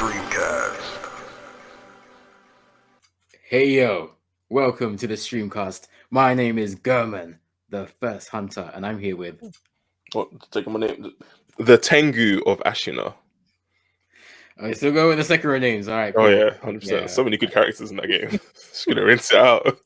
Streamcast. Hey yo, welcome to the Streamcast. My name is Gehrman, the first hunter, and I'm here with. What? Taking my name, the Tengu of Ashina. I still go with the secondary names. All right, Oh cool. yeah, 100%. Yeah. So many good characters in that game. Just gonna rinse it out.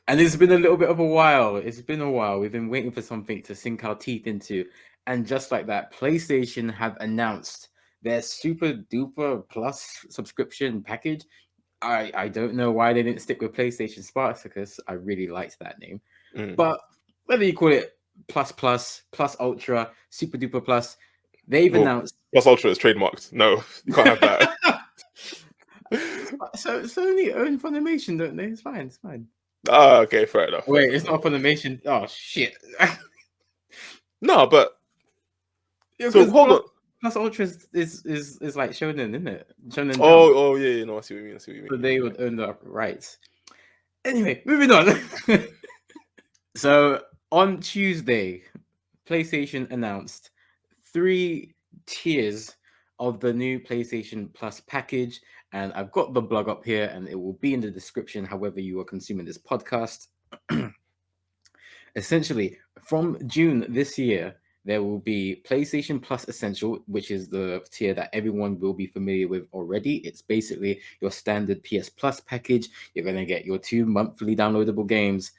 And it's been a little bit of a while. It's been a while. We've been waiting for something to sink our teeth into, and just like that, PlayStation have announced their Super Duper Plus subscription package. I don't know why they didn't stick with PlayStation Spartacus. I really liked that name. But whether you call it Plus Plus, Plus Ultra, Super Duper Plus, they've announced. Plus Ultra is trademarked. No, you can't have that. So it's only owned Funimation, don't they? It's fine. It's fine. Ah, okay, fair enough. Wait, it's not Funimation. Oh shit. No, but Yeah, so hold on. Plus Ultra is like Shonen, isn't it? Shonen. Oh yeah, no, I see what you mean. So they would own the rights. Anyway, moving on. So on Tuesday, PlayStation announced 3 tiers of the new PlayStation Plus package, and I've got the blog up here, and it will be in the description. However, you are consuming this podcast. Essentially, from June this year, there will be PlayStation Plus Essential, which is the tier that everyone will be familiar with already. It's basically your standard PS Plus package. You're going to get your 2 monthly downloadable games,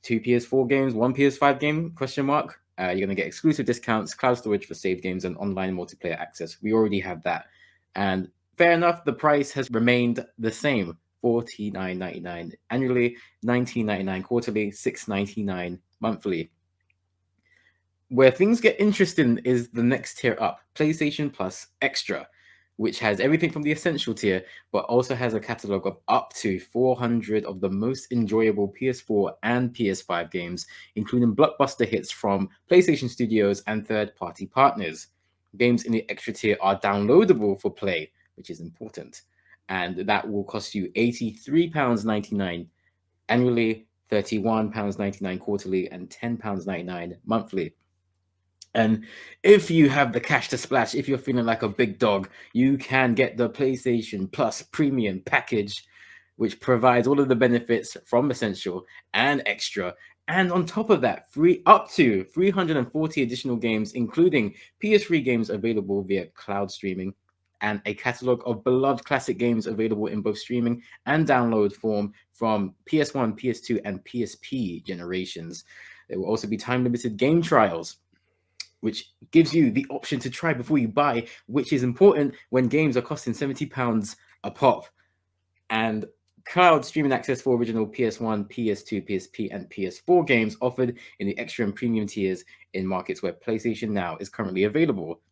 2 PS4 games, 1 PS5 game, question mark. You're going to get exclusive discounts, cloud storage for saved games, and online multiplayer access. We already have that. And fair enough, the price has remained the same. $49.99 annually, $19.99 quarterly, $6.99 monthly. Where things get interesting is the next tier up, PlayStation Plus Extra, which has everything from the essential tier, but also has a catalog of up to 400 of the most enjoyable PS4 and PS5 games, including blockbuster hits from PlayStation Studios and third-party partners. Games in the extra tier are downloadable for play, which is important, and that will cost you £83.99 annually, £31.99 quarterly, and £10.99 monthly. And if you have the cash to splash, if you're feeling like a big dog, you can get the PlayStation Plus Premium package, which provides all of the benefits from Essential and Extra. And on top of that, up to 340 additional games, including PS3 games available via cloud streaming, and a catalog of beloved classic games available in both streaming and download form from PS1, PS2, and PSP generations. There will also be time-limited game trials, which gives you the option to try before you buy, which is important when games are costing £70 a pop. And cloud streaming access for original PS1, PS2, PSP, and PS4 games offered in the extra and premium tiers in markets where PlayStation Now is currently available.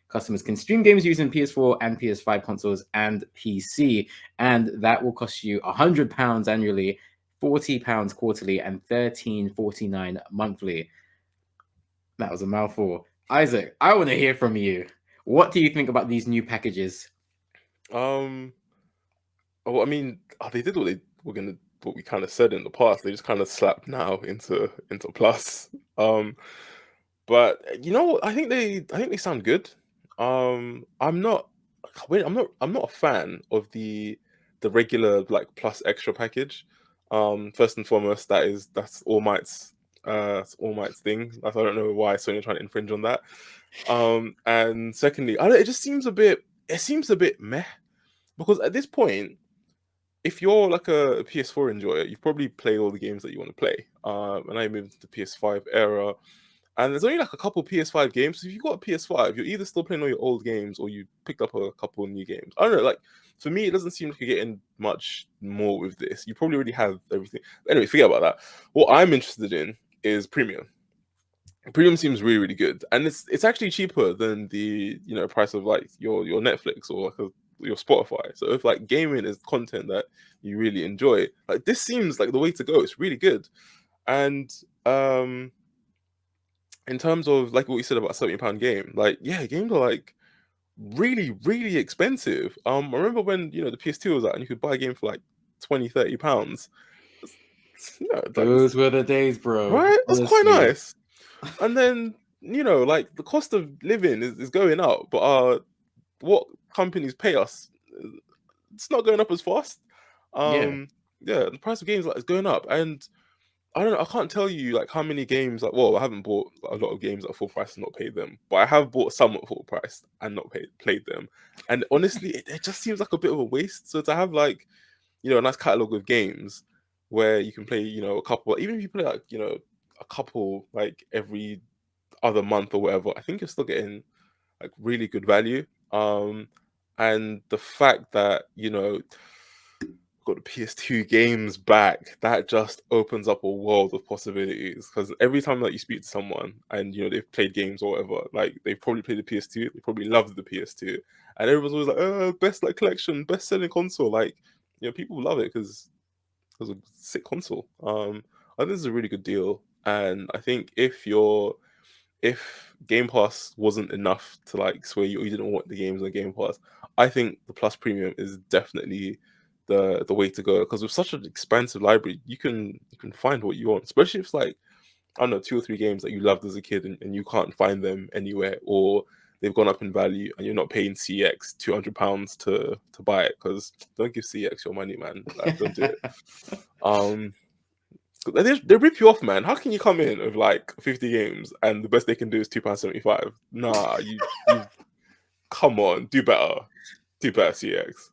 Customers can stream games using PS4 and PS5 consoles and PC, and that will cost you £100 annually, £40 quarterly, and $13.49 monthly. That was a mouthful. Isaac, I want to hear from you. What do you think about these new packages? Well, I mean, they did what we kind of said in the past. They just kind of slapped now into Plus. But you know what? I think they sound good. I'm not a fan of the regular like Plus Extra package. First and foremost, that's All Might's thing. I don't know why Sony are trying to infringe on that. And secondly, it just seems a bit meh, because at this point, if you're like a PS4 enjoyer, you've probably played all the games that you want to play. And I moved to the PS5 era, and there's only like a couple PS5 games. So if you've got a PS5, you're either still playing all your old games or you picked up a couple of new games. I don't know, like for me, it doesn't seem like you're getting much more with this. You probably already have everything. Anyway, forget about that. What I'm interested in is premium. Premium seems really, really good, and it's actually cheaper than the price of like your Netflix or like your Spotify. So if like gaming is content that you really enjoy, like this seems like the way to go. It's really good, and in terms of like what you said about £70 game, like yeah, games are like really, really expensive. I remember when the PS2 was out and you could buy a game for like £20-30. Those were the days, bro. Right? That's quite Honestly. nice. And then like the cost of living is going up, but what companies pay us, it's not going up as fast. Yeah. Yeah, the price of games like is going up, and I don't know. I can't tell you like how many games. Like, well, I haven't bought a lot of games at full price and not paid them, but I have bought some at full price and not played them. And honestly, it just seems like a bit of a waste. So to have like, a nice catalog of games where you can play, a couple, even if you play like, a couple like every other month or whatever, I think you're still getting like really good value. And the fact that got the PS2 games back, that just opens up a world of possibilities. Because every time that you speak to someone and they've played games or whatever, like they've probably played the PS2, they probably loved the PS2, and everyone's always like, "Oh, best like collection, best selling console." Like, people love it because it was a sick console. I think this is a really good deal, and I think if Game Pass wasn't enough to like sway you, or you didn't want the games on Game Pass, I think the Plus Premium is definitely the way to go, because with such an expansive library, you can find what you want, especially if it's like, I don't know, 2 or 3 games that you loved as a kid and you can't find them anywhere, or they've gone up in value and you're not paying CX £200 to buy it, because don't give CX your money, man. Like, don't do it. Um, they rip you off, man. How can you come in with like 50 games and the best they can do is £2.75? Nah, you come on, do better, CX.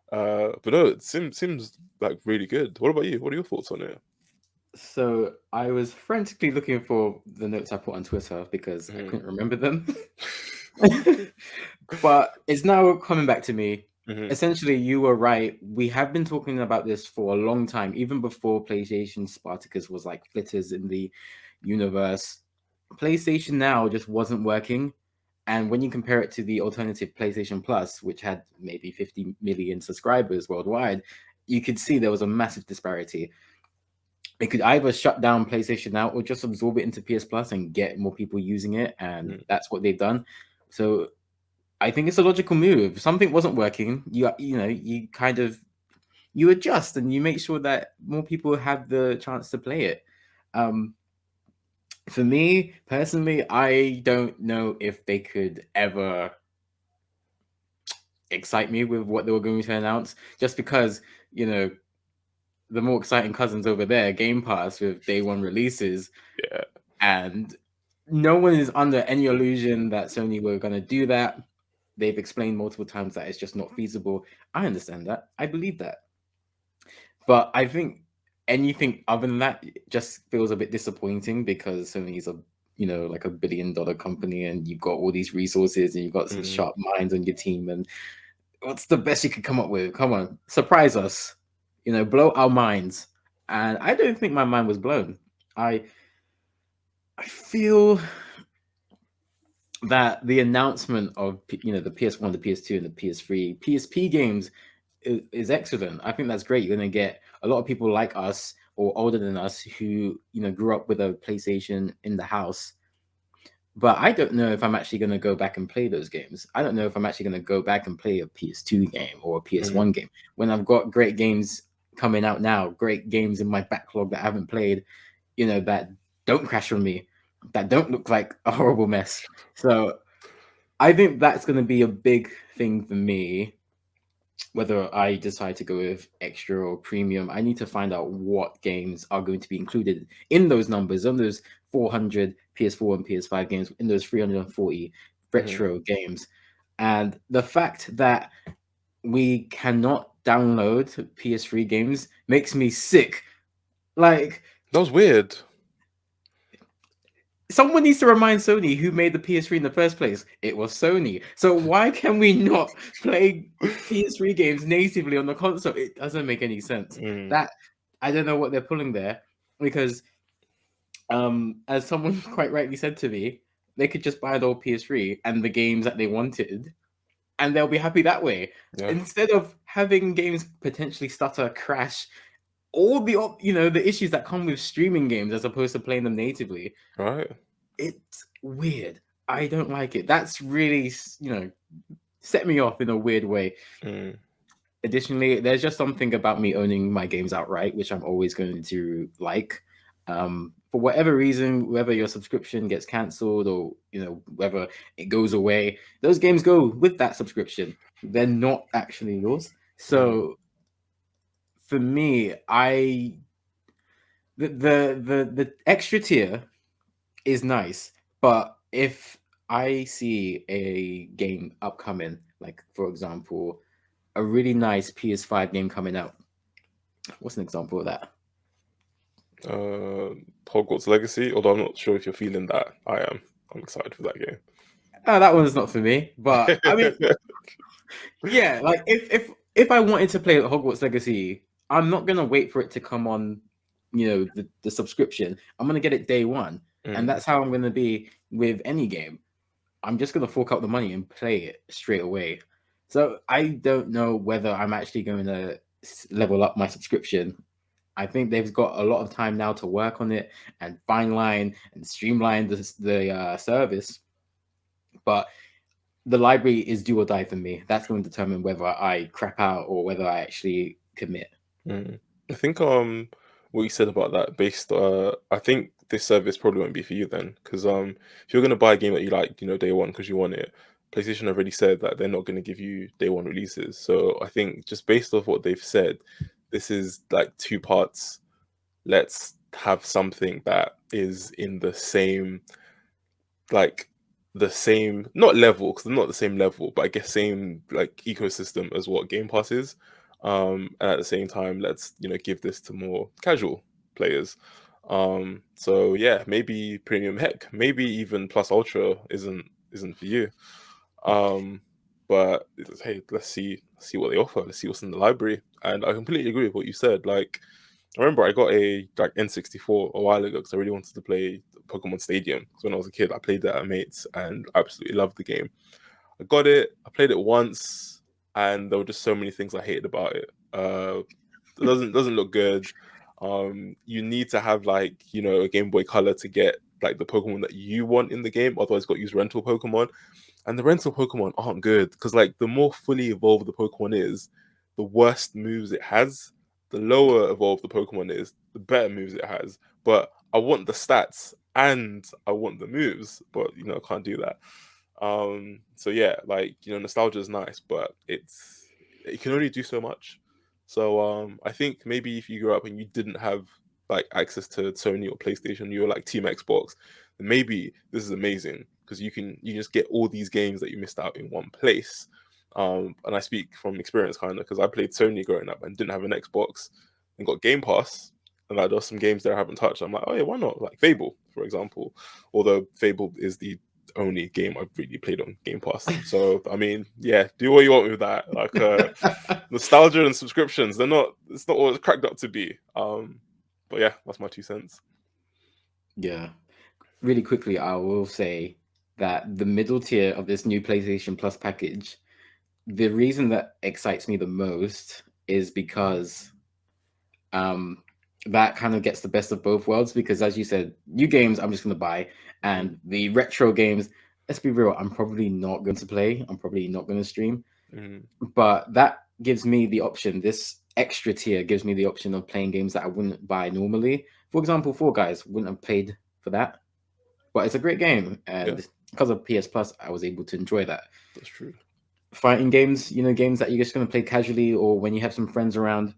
But no, it seems like really good. What about you? What are your thoughts on it? So I was frantically looking for the notes I put on Twitter because I couldn't remember them. But it's now coming back to me. Mhm. Essentially, you were right. We have been talking about this for a long time, even before PlayStation Spartacus was like flitters in the universe. PlayStation Now just wasn't working. And when you compare it to the alternative PlayStation Plus, which had maybe 50 million subscribers worldwide, you could see there was a massive disparity. It could either shut down PlayStation Now or just absorb it into PS Plus and get more people using it. And Mhm. that's what they've done. So I think it's a logical move. Something wasn't working. You kind of you adjust and you make sure that more people have the chance to play it. Um, for me personally, I don't know if they could ever excite me with what they were going to announce, just because the more exciting cousins over there, Game Pass with day one releases, Yeah. and no one is under any illusion that Sony were going to do that. They've explained multiple times that it's just not feasible. I understand that. I believe that. But I think anything other than that just feels a bit disappointing because Sony's like a billion-dollar company and you've got all these resources and you've got some Mhm. sharp minds on your team. And what's the best you could come up with? Come on, surprise us, blow our minds. And I don't think my mind was blown. I feel that the announcement of the PS1, the PS2, and the PS3, PSP games is excellent. I think that's great. You're going to get a lot of people like us or older than us who grew up with a PlayStation in the house. But I don't know if I'm actually going to go back and play those games. I don't know if I'm actually going to go back and play a PS2 game or a Mhm. PS1 game when I've got great games coming out now, great games in my backlog that I haven't played, that don't crash on me, that don't look like a horrible mess. So I think that's going to be a big thing for me. Whether I decide to go with extra or premium, I need to find out what games are going to be included in those numbers, on those 400 PS4 and PS5 games, in those 340 Mhm. retro games. And the fact that we cannot download PS3 games makes me sick. Like, That was weird. someone needs to remind Sony who made the PS3 in the first place. It was Sony. So why can we not play PS3 games natively on the console? It doesn't make any sense. Mm. That I don't know what they're pulling there because as someone quite rightly said to me, they could just buy an old PS3 and the games that they wanted and they'll be happy that way. Yeah. Instead of having games potentially stutter, crash, all the issues that come with streaming games as opposed to playing them natively. Right. It's weird. I don't like it. That's really, set me off in a weird way. Mm. Additionally, there's just something about me owning my games outright, which I'm always going to like. for whatever reason, whether your subscription gets cancelled or whether it goes away, those games go with that subscription. They're not actually yours. So for me, the extra tier is nice, but if I see a game upcoming, like for example, a really nice PS5 game coming out, what's an example of that? Hogwarts Legacy, although I'm not sure if you're feeling that. I am. I'm excited for that game. That one's not for me, but I mean, yeah, like if I wanted to play Hogwarts Legacy, I'm not gonna wait for it to come on, the subscription. I'm gonna get it day one, and that's how I'm gonna be with any game. I'm just gonna fork out the money and play it straight away. So I don't know whether I'm actually going to level up my subscription. I think they've got a lot of time now to work on it and fine line and streamline the service. But the library is do or die for me. That's going to determine whether I crap out or whether I actually commit. I think what you said about that based I think this service probably won't be for you then, because if you're gonna buy a game that you like, day one because you want it, PlayStation already said that they're not gonna give you day one releases. So I think just based off what they've said, this is like two parts. Let's have something that is in the same, like the same, not level, because they're not the same level, but I guess same like ecosystem as what Game Pass is. And at the same time, let's give this to more casual players. So yeah, maybe premium, heck, maybe even Plus Ultra isn't for you. But hey, let's see what they offer. Let's see what's in the library. And I completely agree with what you said. Like, I remember I got a like N64 a while ago because I really wanted to play Pokemon Stadium. Because when I was a kid, I played that at mates and I absolutely loved the game. I got it. I played it once, and there were just so many things I hated about it. It doesn't look good. You need to have like a Game Boy Color to get like the Pokemon that you want in the game. Otherwise, got to use rental Pokemon, and the rental Pokemon aren't good because like the more fully evolved the Pokemon is, the worst moves it has. The lower evolved the Pokemon is, the better moves it has. But I want the stats and I want the moves, but I can't do that. So yeah, like nostalgia is nice, but it can only do so much. So I think maybe if you grew up and you didn't have like access to Sony or PlayStation, you were like Team Xbox, then maybe this is amazing because you just get all these games that you missed out in one place. And I speak from experience kind of because I played Sony growing up and didn't have an Xbox and got Game Pass. And like, there's some games that I haven't touched. I'm like, oh yeah, why not? Like Fable, for example. Although Fable is the only game I've really played on Game Pass. So I mean, yeah, do what you want with that. Like nostalgia and subscriptions, it's not what it's cracked up to be. But yeah, that's my 2 cents. Yeah. Really quickly, I will say that the middle tier of this new PlayStation Plus package, the reason that excites me the most is because that kind of gets the best of both worlds. Because as you said, new games I'm just going to buy, and the retro games, let's be real, I'm probably not going to play. I'm probably not going to stream. But that gives me the option. This extra tier gives me the option of playing games that I wouldn't buy normally. For example, Fall Guys, wouldn't have played for that. But it's a great game, and because of PS Plus, I was able to enjoy that. That's true. Fighting games, games that you're just going to play casually or when you have some friends around,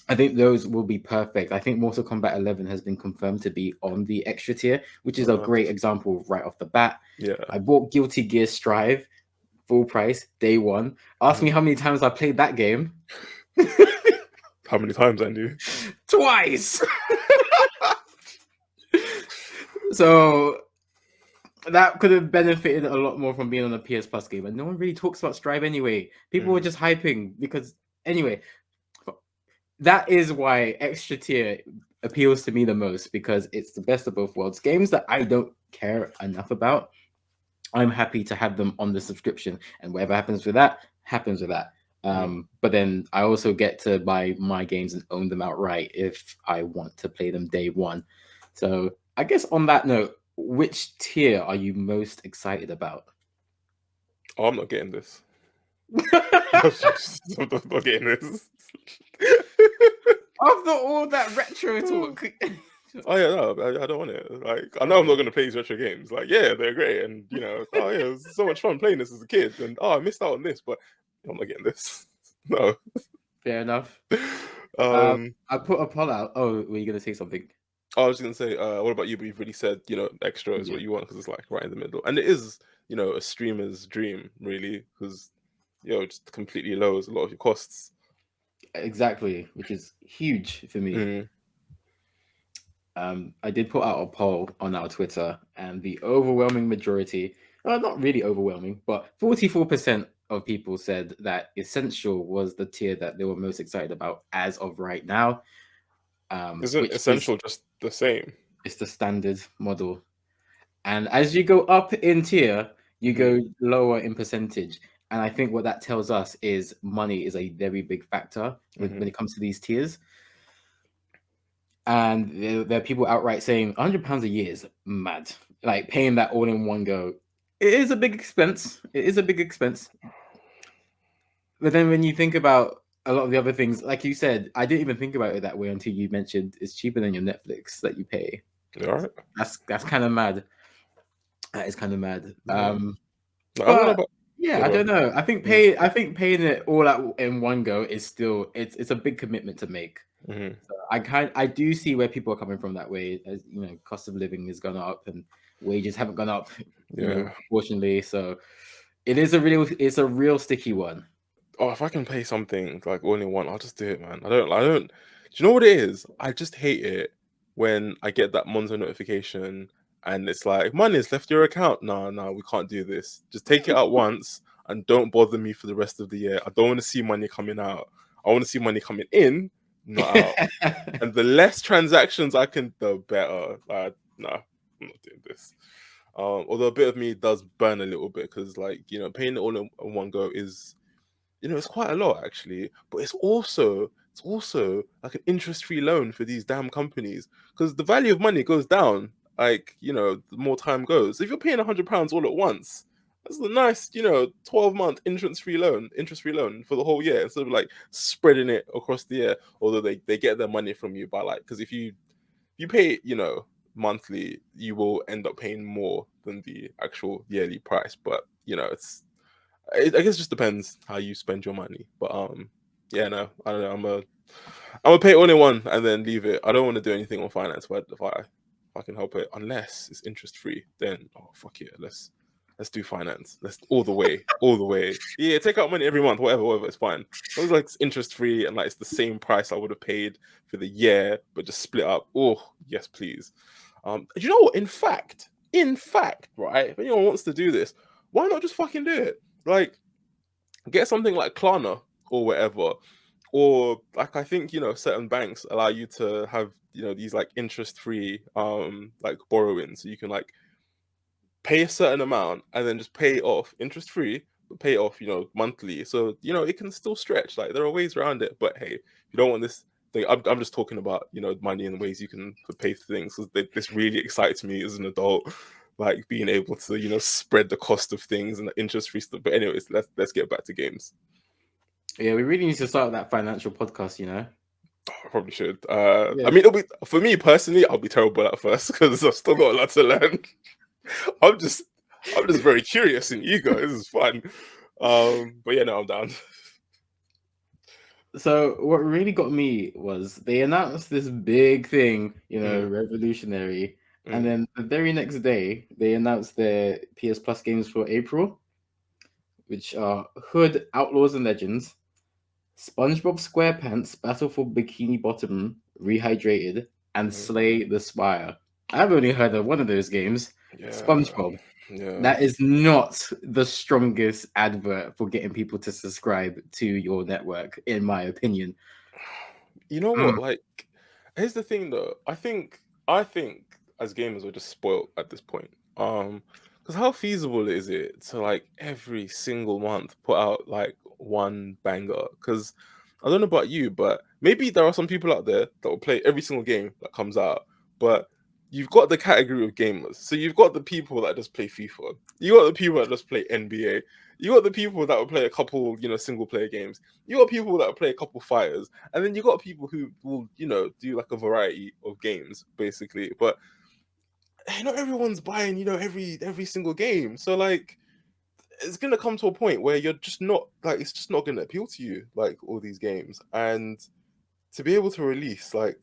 I think those will be perfect. I think Mortal Kombat 11 has been confirmed to be on the extra tier, which is a great example right off the bat. Yeah. I bought Guilty Gear Strive, full price, day one. Ask me how many times I played that game. How many times, Andy? Twice! So that could have benefited a lot more from being on a PS Plus game, and no one really talks about Strive anyway. People were just hyping because anyway, that is why extra tier appeals to me the most, because it's the best of both worlds. Games that I don't care enough about, I'm happy to have them on the subscription, and whatever happens with that happens with that. But then I also get to buy my games and own them outright if I want to play them day one. So I guess on that note, which tier are you most excited about? Oh, I'm not getting this. I'm not getting this. After all that retro talk, Oh yeah, no, I don't want it. Like, I know I'm not gonna play these retro games. Like, yeah, they're great, and oh yeah, it was so much fun playing this as a kid, and I missed out on this, but I'm not getting this. No. Fair enough. Um, I put a poll out. Oh, were you gonna say something? I was gonna say, what about you? But you've really said, extra is Yeah, what you want because it's like right in the middle, and it is, a streamer's dream, really, because just completely lowers a lot of your costs. exactly, which is huge for me. Mm. I did put out a poll on our Twitter, and the overwhelming majority, well, not really overwhelming, but 44% of people said that Essential was the tier that they were most excited about as of right now, Isn't which is Essential just the same? it's the standard model. And as you go up in tier, you Mm. go lower in percentage. And I think what that tells us is money is a very big factor when it comes to these tiers. And there are people outright saying £100 a year is mad. Like paying that all in one go. It is a big expense. It is a big expense. But then when you think about a lot of the other things, like you said, I didn't even think about it that way until you mentioned it's cheaper than your Netflix that you pay. All right. That's kind of mad. That is kind of mad. Yeah. I don't know But about. yeah, Yeah, I go on. don't know. Mm. I think paying it all out in one go is still it's a big commitment to make. Mhm. So I do see where people are coming from that way. As cost of living has gone up and wages haven't gone up, Yeah. proportionally. So it's a real sticky one. Oh, if I can pay something like all in one, I'll just do it, man. I don't. Do you know what it is? I just hate it when I get that Monzo notification and it's like money's left your account. No, no, we can't do this. Just take it out once and don't bother me for the rest of the year. I don't want to see money coming out. I want to see money coming in, not out. And the less transactions I can, the better. No, I'm not doing this. Although a bit of me does burn a little bit because, like, paying it all in one go is, it's quite a lot actually. But it's also like an interest-free loan for these damn companies because the value of money goes down. Like, the more time goes. If you're paying £100 all at once, that's a nice, 12-month interest-free loan for the whole year instead of like spreading it across the year. Although they get their money from you by like, because if you pay, monthly, you will end up paying more than the actual yearly price. But I guess it just depends how you spend your money. But yeah, no, I don't know. I'm gonna pay all in one and then leave it. I don't want to do anything on finance, but if I can help it, unless it's interest free, then fuck it, let's do finance. Let's all the way, all the way. Yeah, take out money every month, whatever, it's fine. As long as like it's interest free and like it's the same price I would have paid for the year, but just split up. Oh yes, please. You know what? In fact, right? If anyone wants to do this, why not just fucking do it? Like, get something like Klarna or whatever, or like I think certain banks allow you to have these like interest free like borrowing, so you can like pay a certain amount and then just pay it off interest free, but pay it off monthly, so it can still stretch. Like there are ways around it, but hey, if you don't want this thing, I'm just talking about money and ways you can pay for things. This really excites me as an adult, like being able to spread the cost of things and the interest free stuff. But anyways, let's get back to games. Yeah, we really need to start that financial podcast. I probably should. Yeah. I mean, it'll be for me personally. I'll be terrible at first because I've still got a lot to learn. I'm just, I'm just very curious and eager. This is fun. But yeah, no, I'm down. So what really got me was they announced this big thing, Mm, revolutionary, and mm. then the very next day they announced their PS Plus games for April, which are Hood, Outlaws and Legends, SpongeBob SquarePants Battle for Bikini Bottom Rehydrated, and Mhm. Slay the Spire. I've only heard of one of those games, Yeah, SpongeBob. yeah. That is not the strongest advert for getting people to subscribe to your network, in my opinion. You know Mm. what? Like, here's the thing though. I think as gamers we're just spoiled at this point. Because how feasible is it to like every single month put out like one banger? Because I don't know about you, but maybe there are some people out there that will play every single game that comes out. But you've got the category of gamers. So you've got the people that just play FIFA. You got the people that just play NBA. You got the people that will play a couple, single player games. You got people that will play a couple fighters, and then you got people who will, do like a variety of games, basically. But not everyone's buying, every single game. So like, it's gonna come to a point where you're just not like, it's just not gonna appeal to you, like all these games. And to be able to release like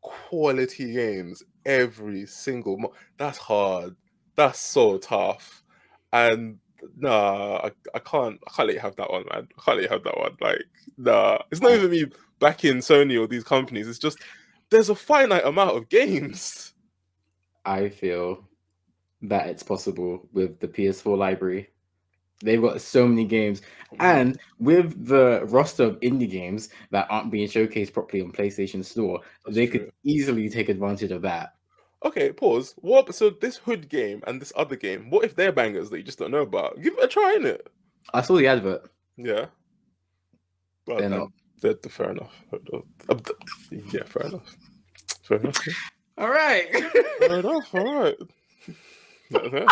quality games every single month, that's hard. That's so tough. And nah, I can't let you have that one, man. I can't let you have that one. Like, nah. It's not even me backing Sony or these companies. It's just there's a finite amount of games. I feel that it's possible with the PS4 library. They've got so many games, and with the roster of indie games that aren't being showcased properly on PlayStation Store, they could easily take advantage of that. Okay, pause. What? So this Hood game and this other game, what if they're bangers that you just don't know about? Give it a try, innit? I saw the advert. Yeah. Well, They're not. Fair enough. Yeah, fair enough. Fair enough. Yeah. All right. Fair enough. All right. Okay.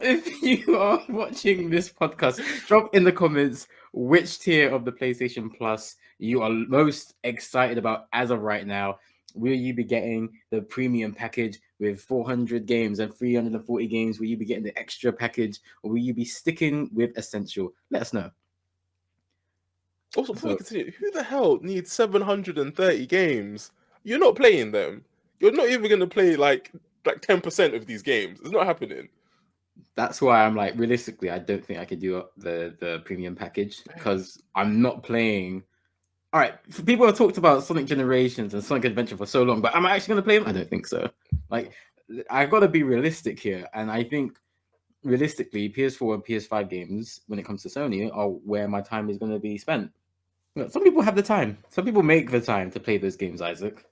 If you are watching this podcast, drop in the comments which tier of the PlayStation Plus you are most excited about as of right now. Will you be getting the premium package with 400 games and 340 games? Will you be getting the extra package, or will you be sticking with Essential? Let us know. Also, before we continue, who the hell needs 730 games? You're not playing them. You're not even going to play like 10% of these games. It's not happening. That's why I'm like, realistically, I don't think I could do the premium package, because I'm not playing. All right, people have talked about Sonic Generations and Sonic Adventure for so long, but am I actually going to play them? I don't think so. Like, I've got to be realistic here, and I think realistically, PS4 and PS5 games, when it comes to Sony, are where my time is going to be spent. Some people have the time. Some people make the time to play those games, Isaac.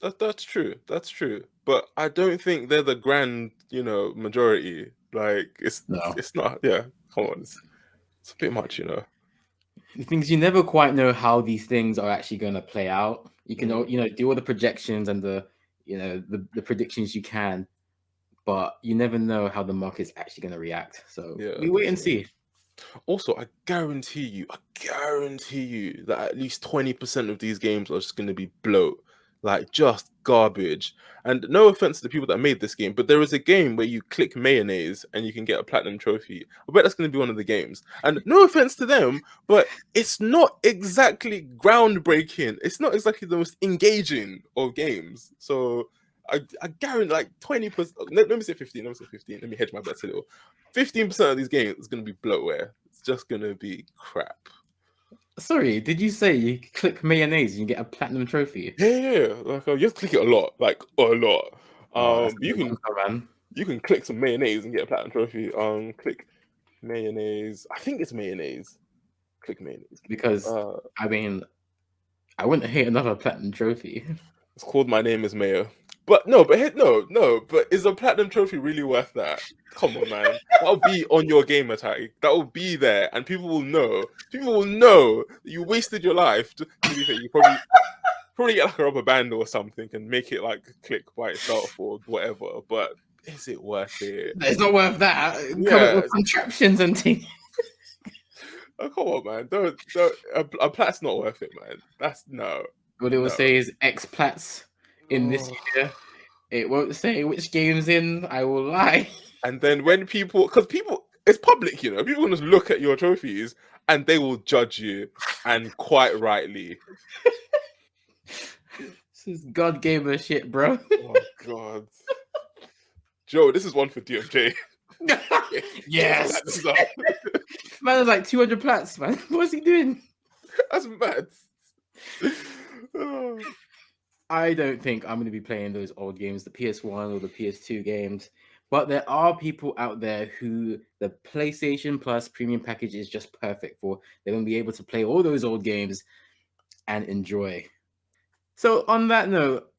That's true. That's true. But I don't think they're the grand, majority. Like, it's not. Yeah, come on, it's a bit much, The things you never quite know how these things are actually going to play out. You can, do all the projections and the predictions you can, but you never know how the market's actually going to react. So we wait and see. Also, I guarantee you that at least 20% of these games are just going to be bloat, like just garbage. And no offense to the people that made this game, but there is a game where you click mayonnaise and you can get a platinum trophy. I bet that's going to be one of the games. And no offense to them, but it's not exactly groundbreaking. It's not exactly the most engaging of games. So I guarantee like 20%. Let me say 15. Let me hedge my bets a little. 15% of these games is going to be bloatware. It's just going to be crap. Sorry, did you say you click mayonnaise and you get a platinum trophy? Yeah. Like you have to click it a lot, like a lot. You can click some mayonnaise and get a platinum trophy. Click mayonnaise. I think it's mayonnaise. Click mayonnaise. Because I mean, I wouldn't hate another platinum trophy. It's called My Name is Mayo. But no, but is a platinum trophy really worth that? Come on, man. That'll be on your gamer tag. That will be there, and people will know. People will know that you wasted your life. To be fair, you probably get like a rubber band or something and make it like click by itself or whatever. But is it worth it? It's not worth that. Yeah. Come up with contraptions and things. Oh, come on, man. Don't a plat's not worth it, man. That's no. What it will say is X plats in this year. It won't say which game's in. I will lie. And then when because it's public, people can just look at your trophies and they will judge you, and quite rightly. This is God gamer shit, bro. Oh God, Joe, this is one for DMJ. Yes. Man is like 200 plats, man. What's he doing? That's mad. I don't think I'm going to be playing those old games, the PS1 or the PS2 games. But there are people out there who the PlayStation Plus premium package is just perfect for. They're going to be able to play all those old games and enjoy. So on that note,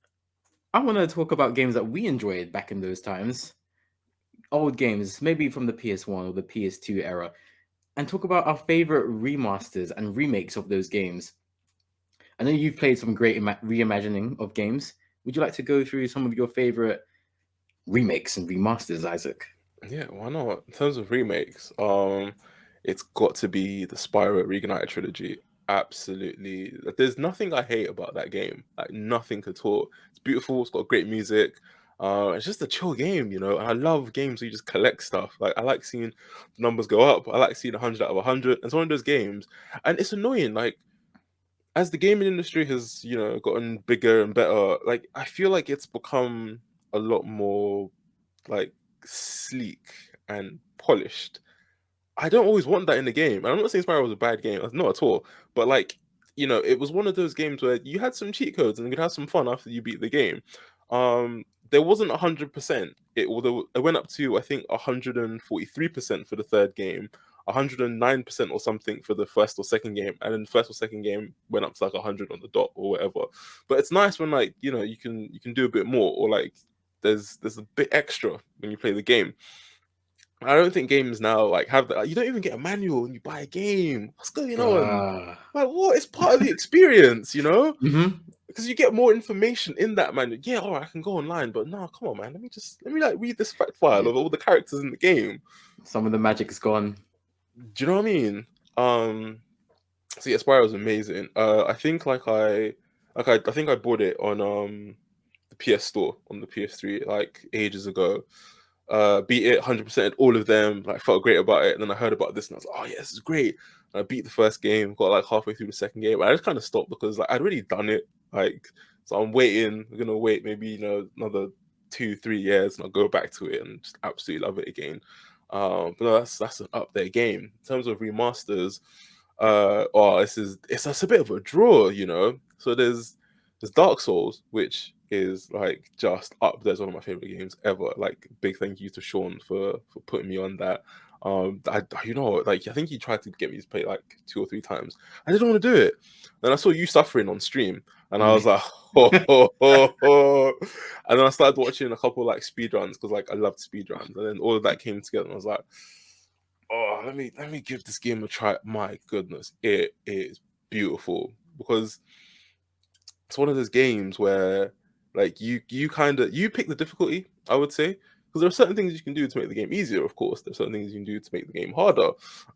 I want to talk about games that we enjoyed back in those times. Old games, maybe from the PS1 or the PS2 era. And talk about our favorite remasters and remakes of those games. I know you've played some great reimagining of games. Would you like to go through some of your favorite remakes and remasters, Isaac? Yeah, why not? In terms of remakes, it's got to be the Spyro Reignited trilogy. Absolutely. Like, there's nothing I hate about that game. Like, nothing at all. It's beautiful. It's got great music. It's just a chill game, you know. And I love games where you just collect stuff. Like, I like seeing the numbers go up. I like seeing 100 out of 100. It's one of those games. And it's annoying. Like, as the gaming industry has, you know, gotten bigger and better, like, I feel like it's become a lot more, like, sleek and polished. I don't always want that in the game. And I'm not saying Spyro was a bad game, not at all. But like, you know, it was one of those games where you had some cheat codes and you could have some fun after you beat the game. There wasn't 100%. Although it went up to I think 143% for the third game, 109% or something for the first or second game, and then the first or second game went up to like 100 on the dot or whatever. But it's nice when like you know you can do a bit more or like there's a bit extra when you play the game. I don't think games now like have that. You don't even get a manual when you buy a game. What's going on? Ah. Like, what? It's part of the experience, you know? Mhm. Because you get more information in that manual. Yeah, all right, I can go online, but no, come on, man. Let me like read this fact file Yeah. of all the characters in the game. Some of the magic is gone. Do you know what I mean? So yeah, Spyro was amazing. I think I think I bought it on the PS Store on the PS3 like ages ago. Beat it 100% all of them. Like felt great about it. And then I heard about this and I was like, oh yeah, this is great. And I beat the first game, got like halfway through the second game. I just kind of stopped because like I'd already done it. Like so I'm waiting. I'm gonna wait maybe you know another 2-3 years and I'll go back to it and just absolutely love it again. But no, that's an up there game in terms of remasters. Oh, it's a bit of a draw, you know. So there's Dark Souls, which is like just up there as one of my favorite games ever. Like big thank you to Sean for putting me on that. You know, like I think he tried to get me to play like 2 or 3 times. I didn't want to do it. Then I saw you suffering on stream, and I was like, and then I started watching a couple like speed runs because like I loved speed runs, and then all of that came together, and I was like, oh, let me give this game a try. My goodness, it is beautiful because it's one of those games where like you kind of you pick the difficulty, I would say, because there are certain things you can do to make the game easier. Of course, there's certain things you can do to make the game harder.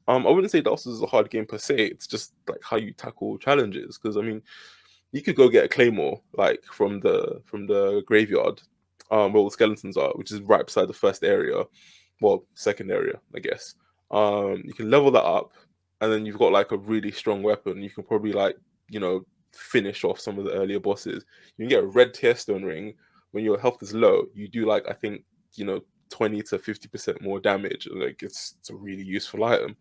I wouldn't say Dark Souls is a hard game per se. It's just like how you tackle challenges. Because I mean, you could go get a claymore like from the graveyard, where all the skeletons are, which is right beside the first area, well, second area, I guess. You can level that up, and then you've got like a really strong weapon. You can probably like you know finish off some of the earlier bosses. You can get a red tear stone ring when your health is low. You do like I think you know 20 to 50% more damage. Like it's a really useful item.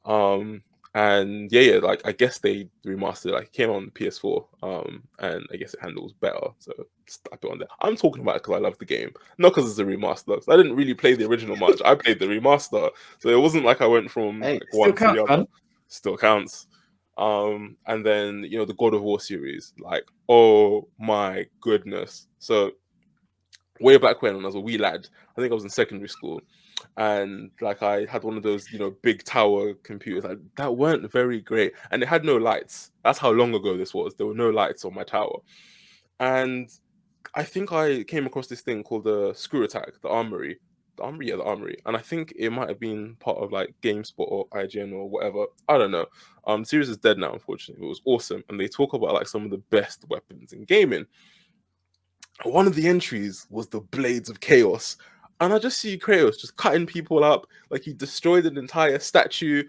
Um, and yeah, like I guess they remastered. Like it came on the PS4, and I guess it handles better. So slap it on there. I'm talking about it because I love the game, not because it's a remaster. 'Cause I didn't really play the original much. I played the remaster, so it wasn't like I went from Hey, like still one to the counts, other. man. Still counts. And then you know the God of War series, like oh my goodness. So way back when I was a wee lad, I think I was in secondary school, and like I had one of those, you know, big tower computers that weren't very great, and it had no lights. That's how long ago this was. There were no lights on my tower, and I think I came across this thing called the Screw Attack, yeah, the Armory, and I think it might have been part of like GameSpot or IGN or whatever. I don't know. The series is dead now, unfortunately. It was awesome, and they talk about like some of the best weapons in gaming. One of the entries was the Blades of Chaos. And I just see Kratos just cutting people up, like he destroyed an entire statue,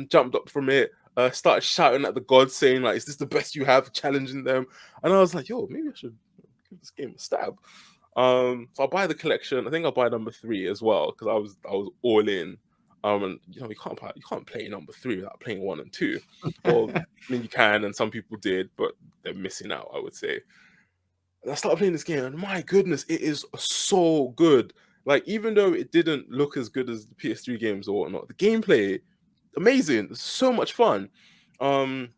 jumped up from it, started shouting at the gods, saying, like, is this the best you have? Challenging them. And I was like, yo, maybe I should give this game a stab. So I'll buy the collection. I think I'll buy number 3 as well, because I was all in. And you know, you can't play number 3 without playing 1 and 2. Well, I mean you can, and some people did, but they're missing out, I would say. And I started playing this game, and my goodness, it is so good. Like, even though it didn't look as good as the PS3 games or whatnot, the gameplay, amazing. It's so much fun. Um,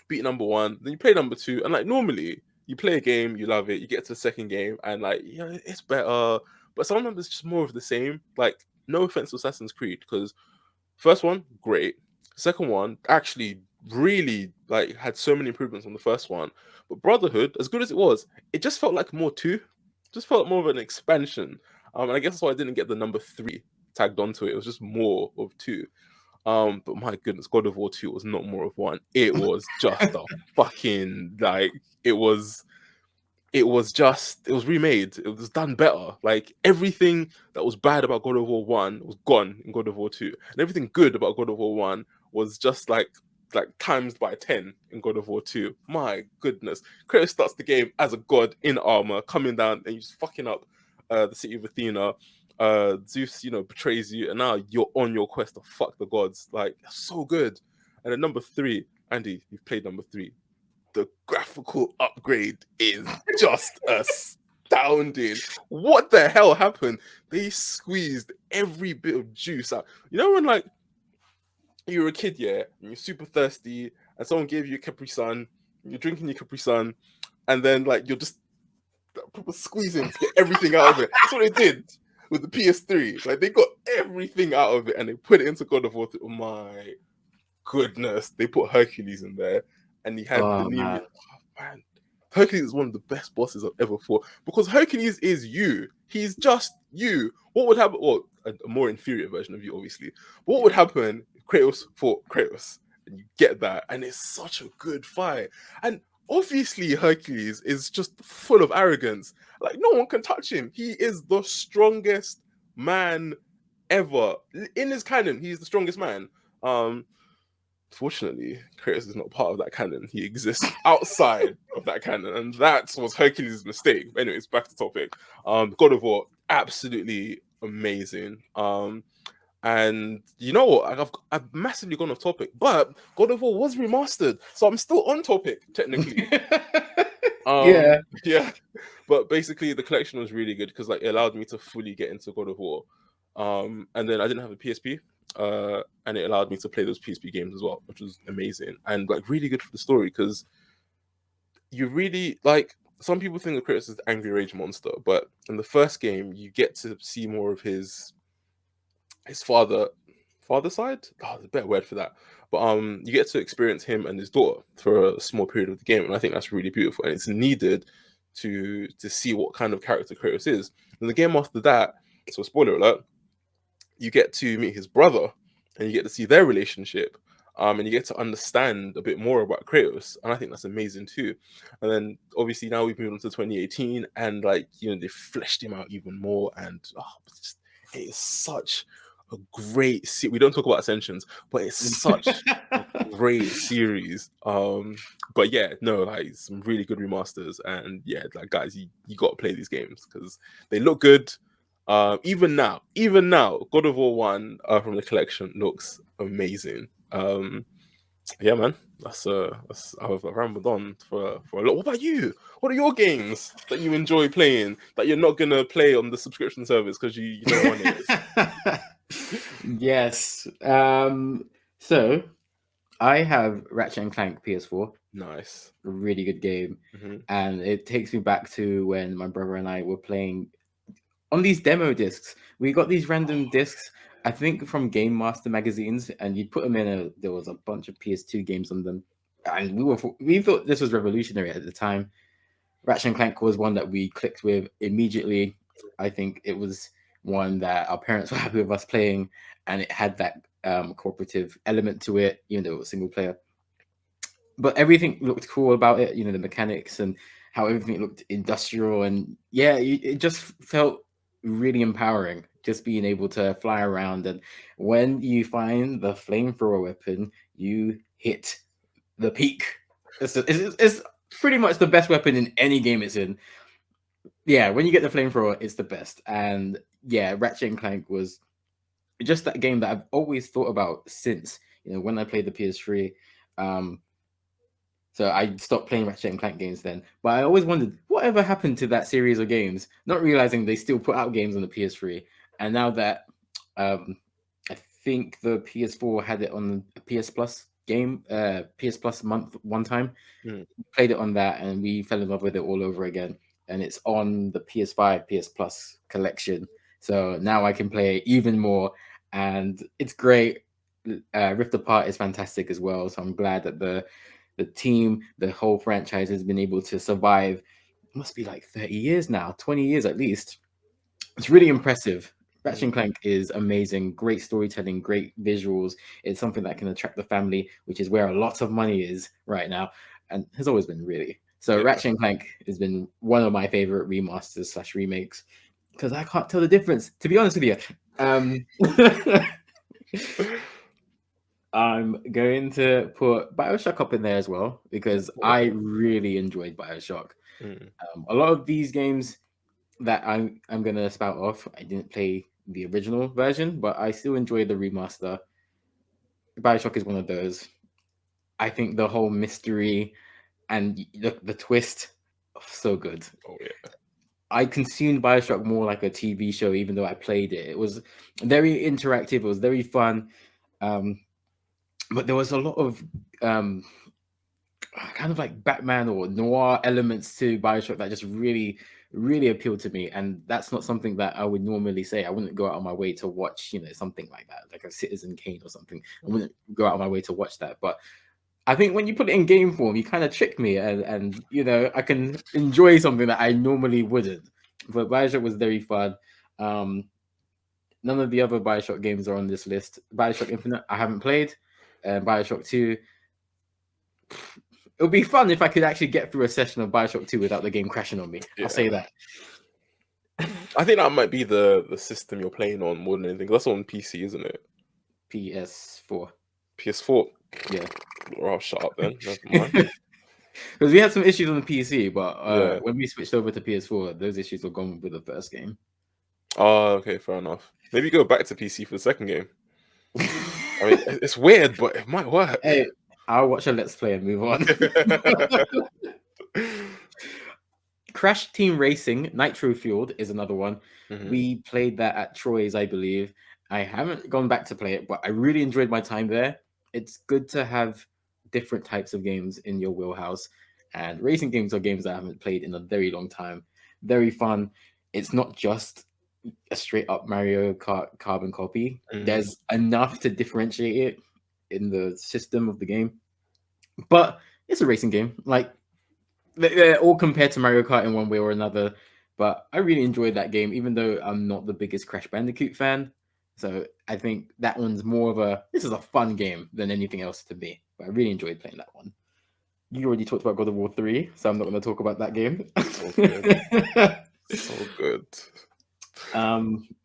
beat number 1, then you play number 2, and like normally you play a game, you love it, you get to the second game, and like, yeah, it's better. But sometimes it's just more of the same. Like, no offense to Assassin's Creed, because first one, great. Second one, actually really like had so many improvements on the first one. But Brotherhood, as good as it was, it just felt like more two. Just felt more of an expansion. And I guess that's why I didn't get the number 3 tagged onto it. It was just more of 2. But my goodness, God of War 2 was not more of one. It was just a fucking like it was it was remade. It was done better. Like everything that was bad about God of War 1 was gone in God of War 2. And everything good about God of War 1 was just like times by 10 in God of War 2. My goodness. Kratos starts the game as a god in armor, coming down and you're just fucking up the city of Athena. Zeus, betrays you, and now you're on your quest to fuck the gods. Like, so good. And then number 3, Andy, you've played number 3. The graphical upgrade is just astounding. What the hell happened? They squeezed every bit of juice out. You know when like you were a kid, yeah, and you're super thirsty, and someone gave you a Capri Sun, you're drinking your Capri Sun, and then like you're just proper squeezing to get everything out of it. That's what they did with the PS3. Like they got everything out of it and they put it into God of War. Oh my goodness, they put Hercules in there, and he had the Oh new. man. Oh, man, Hercules is one of the best bosses I've ever fought because Hercules is you. He's just you. What would happen? Well, a more inferior version of you, obviously. But what would happen if Kratos fought Kratos? And you get that, and it's such a good fight. And obviously, Hercules is just full of arrogance. Like no one can touch him. He is the strongest man ever in his canon. He's the strongest man. Fortunately, Kratos is not part of that canon. He exists outside of that canon, and that was Hercules' mistake. But anyways, back to topic. God of War, absolutely amazing. And you know what? I've massively gone off topic, but God of War was remastered, so I'm still on topic technically. Yeah. Yeah, but basically the collection was really good because like it allowed me to fully get into God of War. And then I didn't have a PSP, and it allowed me to play those PSP games as well, which was amazing and like really good for the story because you really like some people think of Kratos as the angry rage monster, but in the first game you get to see more of his father side. Oh, there's a better word for that. But you get to experience him and his daughter for a small period of the game, and I think that's really beautiful, and it's needed to see what kind of character Kratos is. And the game after that, so spoiler alert, you get to meet his brother, and you get to see their relationship, and you get to understand a bit more about Kratos, and I think that's amazing too. And then obviously now we've moved on to 2018, and like they fleshed him out even more, and it is such a great we don't talk about Ascensions, but it's such a great series. But yeah, no, like some really good remasters, and yeah, like guys, you got to play these games because they look good. Even now, God of War 1 from the collection looks amazing. Yeah, man, that's I've rambled on for a lot. What about you? What are your games that you enjoy playing that you're not gonna play on the subscription service because you know what it is? Yes. So I have Ratchet and Clank PS4. Nice. A really good game. Mm-hmm. And it takes me back to when my brother and I were playing on these demo discs. We got these random discs, I think from Game Master magazines, and you put them in there was a bunch of PS2 games on them. And we thought this was revolutionary at the time. Ratchet and Clank was one that we clicked with immediately. I think it was one that our parents were happy with us playing, and it had that cooperative element to it, even though it was single player. But everything looked cool about it, the mechanics and how everything looked industrial, and yeah, it just felt really empowering, just being able to fly around. And when you find the flamethrower weapon, you hit the peak. It's pretty much the best weapon in any game it's in. Yeah, when you get the flamethrower, it's the best. And yeah, Ratchet and Clank was just that game that I've always thought about since when I played the PS3. So I stopped playing Ratchet and Clank games then. But I always wondered whatever happened to that series of games, not realizing they still put out games on the PS3. And now that I think the PS4 had it on the PS Plus game, PS Plus month one time, played it on that, and we fell in love with it all over again. And it's on the PS5, PS Plus collection. So now I can play it even more, and it's great. Rift Apart is fantastic as well. So I'm glad that the team, the whole franchise has been able to survive. It must be like 30 years now, 20 years at least. It's really impressive. Ratchet and Clank is amazing, great storytelling, great visuals. It's something that can attract the family, which is where a lot of money is right now, and has always been really. So Yeah. Ratchet and Clank has been one of my favorite remasters slash remakes because I can't tell the difference. To be honest with you, um, I'm going to put Bioshock up in there as well because I Okay. really enjoyed Bioshock. Mm. A lot of these games that I'm gonna spout off, I didn't play the original version, but I still enjoy the remaster. Bioshock is one of those. I think the whole mystery and the twist, so good. Oh yeah. I consumed Bioshock more like a TV show, even though I played it. It was very interactive. It was very fun, um, but there was a lot of um, kind of like Batman or noir elements to Bioshock that just really appealed to me. And that's not something that I would normally say. I wouldn't go out of my way to watch, something like that, like a Citizen Kane or something. I wouldn't go out of my way to watch that. But I think when you put it in game form, you kind of trick me, and I can enjoy something that I normally wouldn't. But Bioshock was very fun. Um, None of the other Bioshock games are on this list. Bioshock Infinite, I haven't played. Bioshock 2, it would be fun if I could actually get through a session of Bioshock 2 without the game crashing on me. Yeah. I'll say that. I think that might be the system you're playing on more than anything. That's on PC, isn't it? PS4. PS4. Yeah. Oh, shut up then. Never mind. Because we had some issues on the PC, but Yeah. when we switched over to PS4, those issues were gone with the first game. Oh, okay, fair enough. Maybe go back to PC for the second game. I mean, it's weird, but it might work. Hey, I'll watch a Let's Play and move on. Crash Team Racing Nitro Fueled is another one. Mhm. We played that at Troy's, I believe. I haven't gone back to play it, but I really enjoyed my time there. It's good to have different types of games in your wheelhouse. And racing games are games that I haven't played in a very long time. Very fun. It's not just a straight up Mario Kart carbon copy. Mhm. There's enough to differentiate it in the system of the game. But it's a racing game. Like, they're all compared to Mario Kart in one way or another. But I really enjoyed that game, even though I'm not the biggest Crash Bandicoot fan. So I think that one's more of this is a fun game than anything else to me. But I really enjoyed playing that one. You already talked about God of War 3, so I'm not going to talk about that game. So good. So good.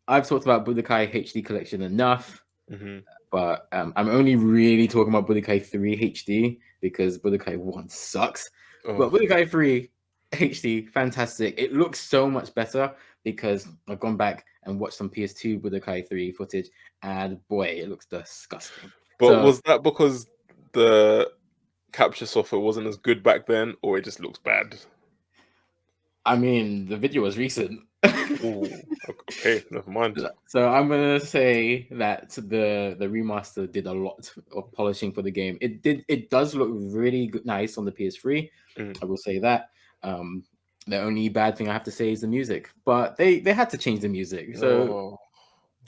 I've talked about Budokai HD Collection enough, Mhm. but I'm only really talking about Budokai 3 HD because Budokai 1 sucks. But Oh, Budokai 3 HD, fantastic. It looks so much better because I've gone back and watched some PS2 Budokai 3 footage, and boy, it looks disgusting. but So, was that because the capture software wasn't as good back then, or it just looks bad? I mean, the video was recent. Ooh, okay, never mind. So I'm gonna say that the remaster did a lot of polishing for the game. It does look really good, nice on the PS3. Mm. I will say that. The only bad thing I have to say is the music, but they had to change the music, so Oh.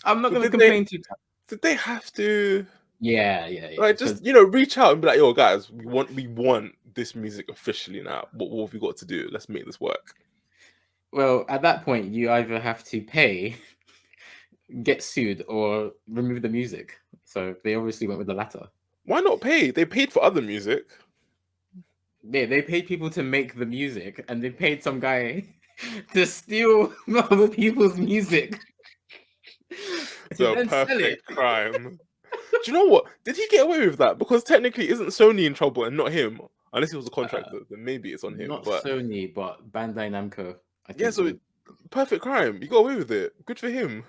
I'm not But gonna complain too much. did they have to Yeah. like Because just reach out and be like, yo guys, we want this music officially now. What have we got to do? Let's make this work. well, at that point, you either have to pay, get sued, or remove the music. So they obviously went with the latter. Why not pay? They paid for other music. They paid people to make the music, and they paid some guy to steal other people's music to The then sell it. perfect crime. Do you know what? Did he get away with that? Because technically, isn't Sony in trouble and not him? Unless he was a contractor, then maybe it's on him. Not But Sony, but Bandai Namco. I yeah, think so would. perfect crime. You got away with it. Good for him.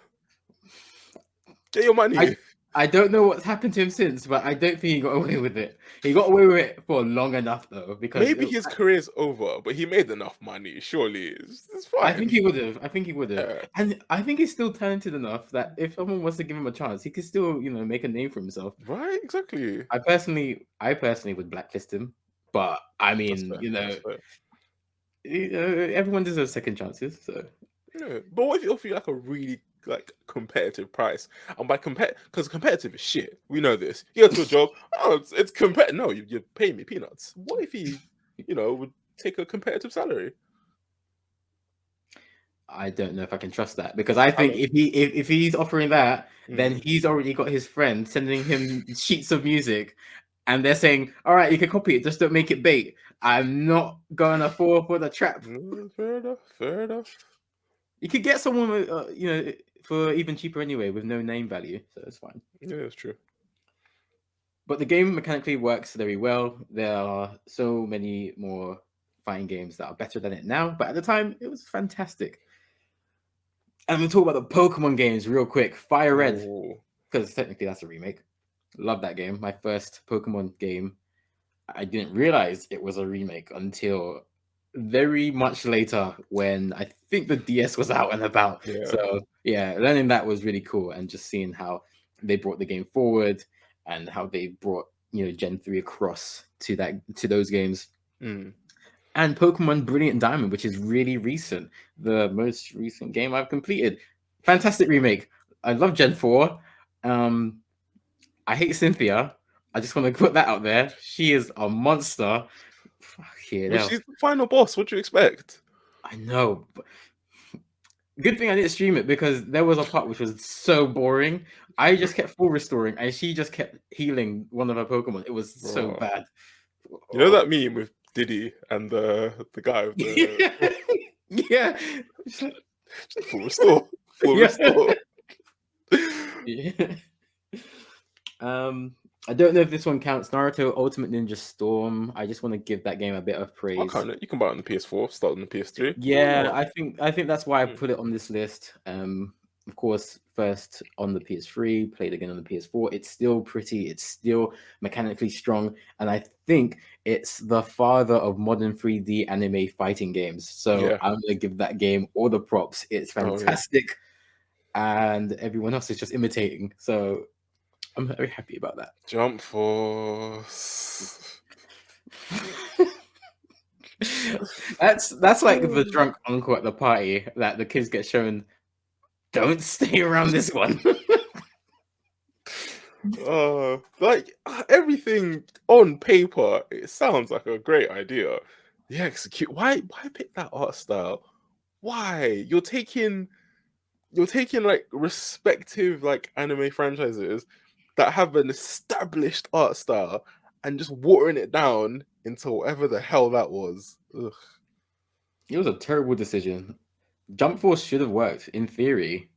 Get your money. I don't know what's happened to him since, but I don't think he got away with it. He got away with it for long enough though, because Maybe his career's over, but he made enough money. Surely, it's I think fine. he would have. I think he would have, Yeah. and I think he's still talented enough that if someone was to give him a chance, he could still, make a name for himself. Right? Exactly. I personally would blacklist him, but I That's mean, fair. That's fair. everyone deserves second chances. So Yeah. But what if you offer you like a really like competitive price? And by because competitive is shit. We know this. You go to a job. Oh, it's competitive. No, you're paying me peanuts. What if he, would take a competitive salary? I don't know if I can trust that, because I I think don't. if he's offering that, then Mm. he's already got his friend sending him sheets of music, and they're saying, "All right, you can copy it, just don't make it bait." I'm not gonna fall for the trap. Fair enough. Fair enough. You could get someone with, for even cheaper anyway, with no name value, so it's fine. Yeah, it's true. But the game mechanically works very well. There are so many more fighting games that are better than it now, but at the time, it was fantastic. And I'm gonna talk about the Pokemon games real quick. Fire Red, Oh, because technically that's a remake. Love that game. My first Pokemon game. I didn't realize it was a remake until very much later, when I think the DS was out and about. yeah. So yeah, learning that was really cool, and just seeing how they brought the game forward and how they brought Gen 3 across to those games. Mm. And Pokemon Brilliant Diamond, which is really recent, the most recent game I've completed. Fantastic remake. I love Gen 4. I hate Cynthia. I just want to put that out there. She is a monster. Fucking But hell. she's the final boss. What do you expect? I know. But good thing I didn't stream it, because there was a part which was so boring. I just kept full restoring, and she just kept healing one of her Pokemon. It was so Bro. bad. You know Oh. that meme with Diddy and the guy with the Yeah. It's like- full restore, full yeah. restore. Yeah. I don't know if this one counts. Naruto Ultimate Ninja Storm. I just want to give that game a bit of I'll praise. count it. You can buy it on the PS4, start on the PS3. Why Yeah, not? I think that's why I Mm. put it on this list. Of course, first on the PS3, played again on the PS4. It's still pretty. It's still mechanically strong, and I think it's the father of modern 3D anime fighting games. So Yeah. I'm gonna give that game all the props. It's Oh yeah. fantastic, and everyone else is just imitating. So I'm very happy about that. Jump Force. That's like the drunk uncle at the party that the kids get shown. Don't stay around this one. Like everything on paper, it sounds like a great idea. The execute. Why pick that art style? Why you're taking like respective like anime franchises that have an established art style and just watering it down into whatever the hell that was. Ugh. It was a terrible decision. Jump Force should have worked in theory,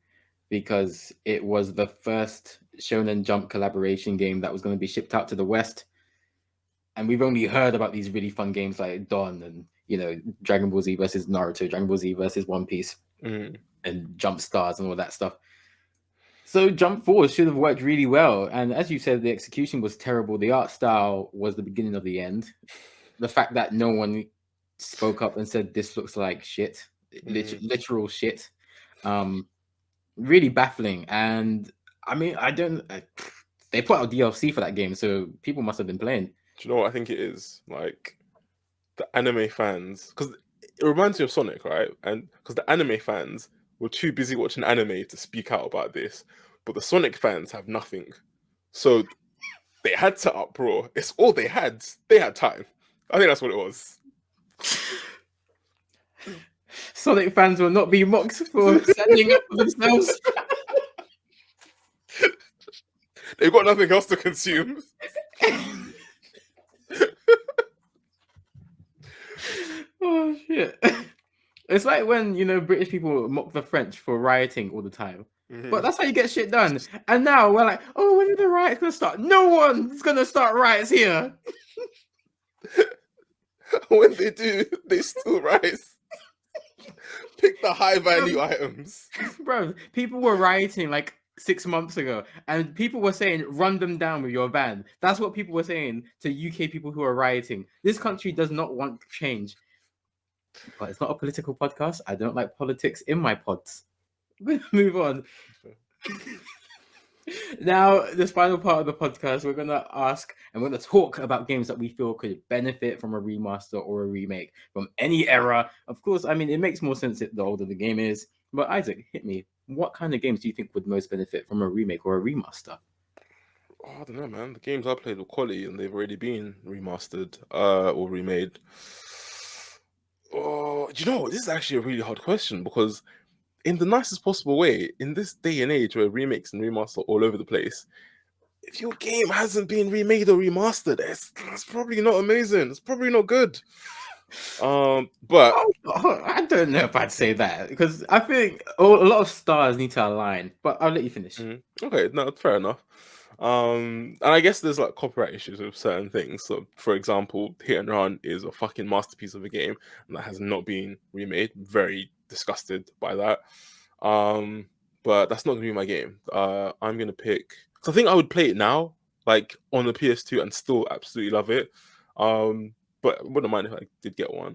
because it was the first Shonen Jump collaboration game that was going to be shipped out to the West. And we've only heard about these really fun games like Dawn and Dragon Ball Z versus Naruto, Dragon Ball Z versus One Piece, Mm. and Jump Stars and all that stuff. So Jump Force should have worked really well. And as you said, the execution was terrible. The art style was the beginning of the end. The fact that no one spoke up and said this looks like shit, literal shit, really baffling. And I mean, they put out DLC for that game, so people must have been playing. Do you know what I think it is? Like the anime fans, because it reminds me of Sonic, right? And because the anime fans were too busy watching anime to speak out about this, but the Sonic fans have nothing, so they had to uproar. It's all they had. They had time. I think that's what it was. Sonic fans will not be mocked for standing up for themselves. They've got nothing else to consume. Oh shit. It's like when British people mock the French for rioting all the time. But that's how you get shit done. And now we're like, oh, when are the riots gonna start? No one's gonna start riots here. When they do, they still rise. Pick the high value items. Bro, people were rioting like 6 months ago, and people were saying, run them down with your van. That's what people were saying to UK people who are rioting. This country does not want change. But it's not a political podcast. I don't like politics in my pods. Move on. Now, this final part of the podcast, we're going to ask and we're going to talk about games that we feel could benefit from a remaster or a remake from any era. Of course, I mean, it makes more sense the older the game is. But Isaac, hit me. What kind of games do you think would most benefit from a remake or a remaster? Oh, I don't know, man. The games I played were quality and they've already been remastered or remade. Oh, do you know what? This is actually a really hard question because in the nicest possible way, in this day and age where remakes and remasters are all over the place, if your game hasn't been remade or remastered, it's probably not amazing. It's probably not good. But I don't know if I'd say that, because I think a lot of stars need to align. But I'll let you finish. okay, no, fair enough. And I guess there's like copyright issues with certain things. So, for example, Hit and Run is a fucking masterpiece of a game, and that has not been remade. Very disgusted by that. But that's not gonna be my game. I'm gonna pick. So I think I would play it now, like on the PS2, and still absolutely love it. But I wouldn't mind if I did get one.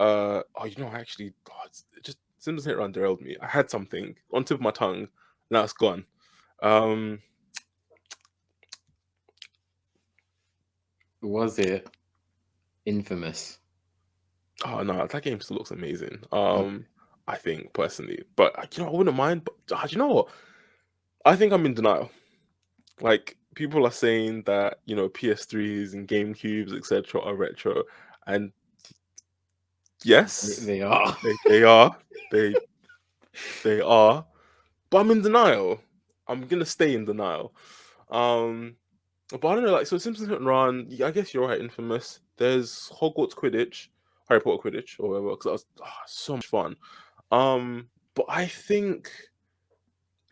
Actually, it just Sims Hit Run derailed me. I had something on tip of my tongue, now it's gone. Was it Infamous? Oh no, that game still looks amazing. Okay. I think personally, but I wouldn't mind. But you know what? I think I'm in denial. Like people are saying that PS3s and GameCubes etc. are retro, and yes, They are. they are. They are. But I'm in denial. I'm gonna stay in denial. But I don't know, like, so Simpsons Hit and Run, I guess you're right, Infamous. There's Hogwarts Quidditch, Harry Potter Quidditch, or whatever, because that was so much fun. But I think,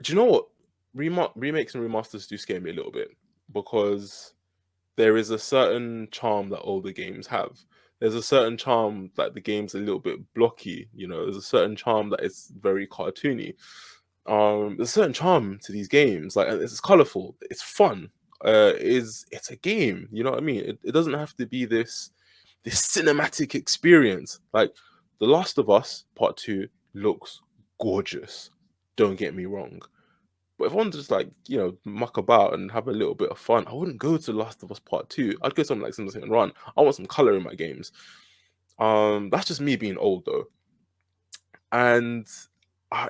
do you know what? Remakes and remasters do scare me a little bit because there is a certain charm that older games have. There's a certain charm that the game's a little bit blocky, there's a certain charm that is very cartoony. There's a certain charm to these games, like it's colorful, it's fun. It's a game, you know what I mean? It doesn't have to be this cinematic experience. Like The Last of Us Part 2 looks gorgeous. Don't get me wrong. But if I want to just muck about and have a little bit of fun, I wouldn't go to Last of Us Part 2. I'd go something like Sims Hit and Run. I want some color in my games. That's just me being old though. And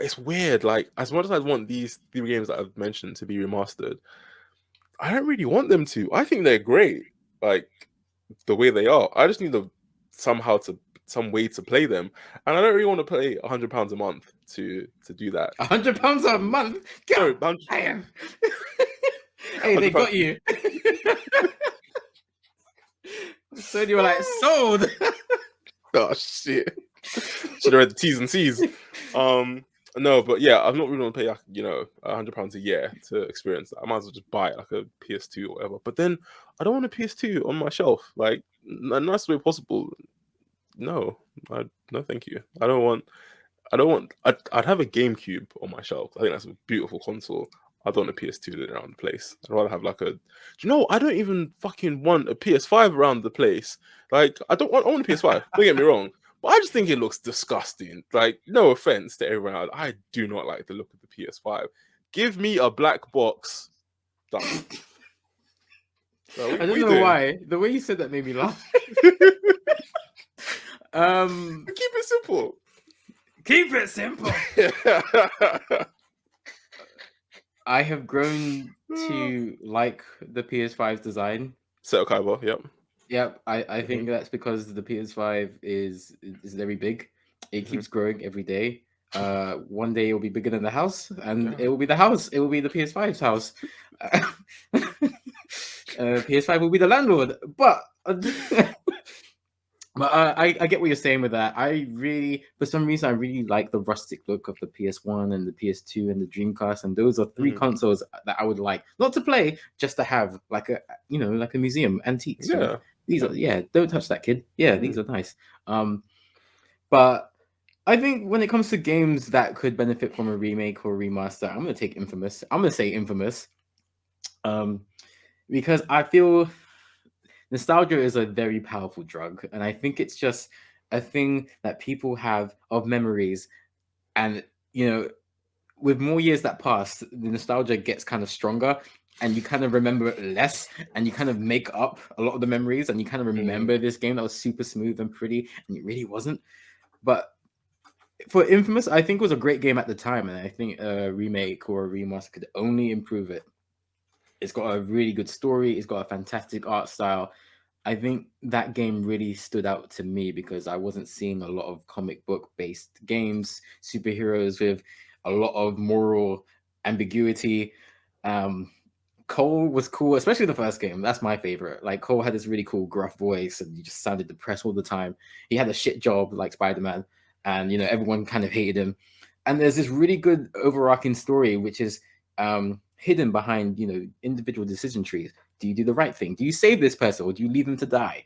it's weird. Like, as much as I want these three games that I've mentioned to be remastered, I don't really want them to. I think they're great, like the way they are. I just need some way to play them, and I don't really want to pay £100 a month to do that. £100 a month? Sorry, God damn. Hey, they got you. So you were like, sold. Oh shit! Should have read the T's and C's. No, but yeah, I'm not really gonna pay like £100 a year to experience that. I might as well just buy like a PS2 or whatever. But then I don't want a PS2 on my shelf, like in the nicest way possible. No, no, thank you. I don't want. I'd have a GameCube on my shelf. I think that's a beautiful console. I don't want a PS2 around the place. I'd rather have like a. Do you know? I don't even fucking want a PS5 around the place. Like I want a PS5. Don't get me wrong. But I just think it looks disgusting. Like, no offense to everyone else, I do not like the look of the PS5. Give me a black box. Done. I don't know why. The way you said that made me laugh. Keep it simple. Keep it simple. I have grown to like the PS5's design. Seto Kaiba, yep. Yep, I think that's because the PS5 is very big. It keeps growing every day. One day it will be bigger than the house, and it will be the house. It will be the PS5's house. PS5 will be the landlord. But I get what you're saying with that. For some reason, I really like the rustic look of the PS1 and the PS2 and the Dreamcast, and those are three consoles that I would like, not to play, just to have like a museum, antiques. Yeah. These are don't touch that, kid. Yeah, these are nice. But I think when it comes to games that could benefit from a remake or remaster, I'm gonna take Infamous. I'm gonna say Infamous. Because I feel nostalgia is a very powerful drug, and I think it's just a thing that people have of memories, and with more years that pass, the nostalgia gets kind of stronger, and you kind of remember less, and you kind of make up a lot of the memories, and you kind of remember this game that was super smooth and pretty, and it really wasn't. But for Infamous, I think it was a great game at the time, and I think a remake or a remaster could only improve it. It's got a really good story. It's got a fantastic art style. I think that game really stood out to me because I wasn't seeing a lot of comic book based games, superheroes with a lot of moral ambiguity. Um, Cole was cool, especially the first game. That's my favorite. Like Cole had this really cool gruff voice, and he just sounded depressed all the time. He had a shit job like Spider Man, and everyone kind of hated him. And there's this really good overarching story, which is hidden behind individual decision trees. Do you do the right thing? Do you save this person, or do you leave them to die?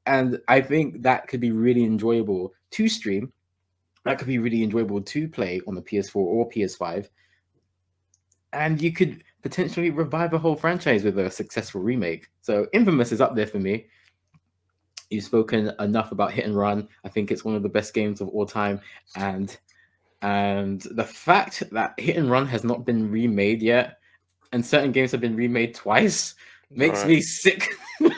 And I think that could be really enjoyable to stream. That could be really enjoyable to play on the PS4 or PS5, and you could potentially revive a whole franchise with a successful remake. So Infamous is up there for me. You've spoken enough about Hit and Run. I think it's one of the best games of all time, and the fact that Hit and Run has not been remade yet, and certain games have been remade twice, makes me sick. I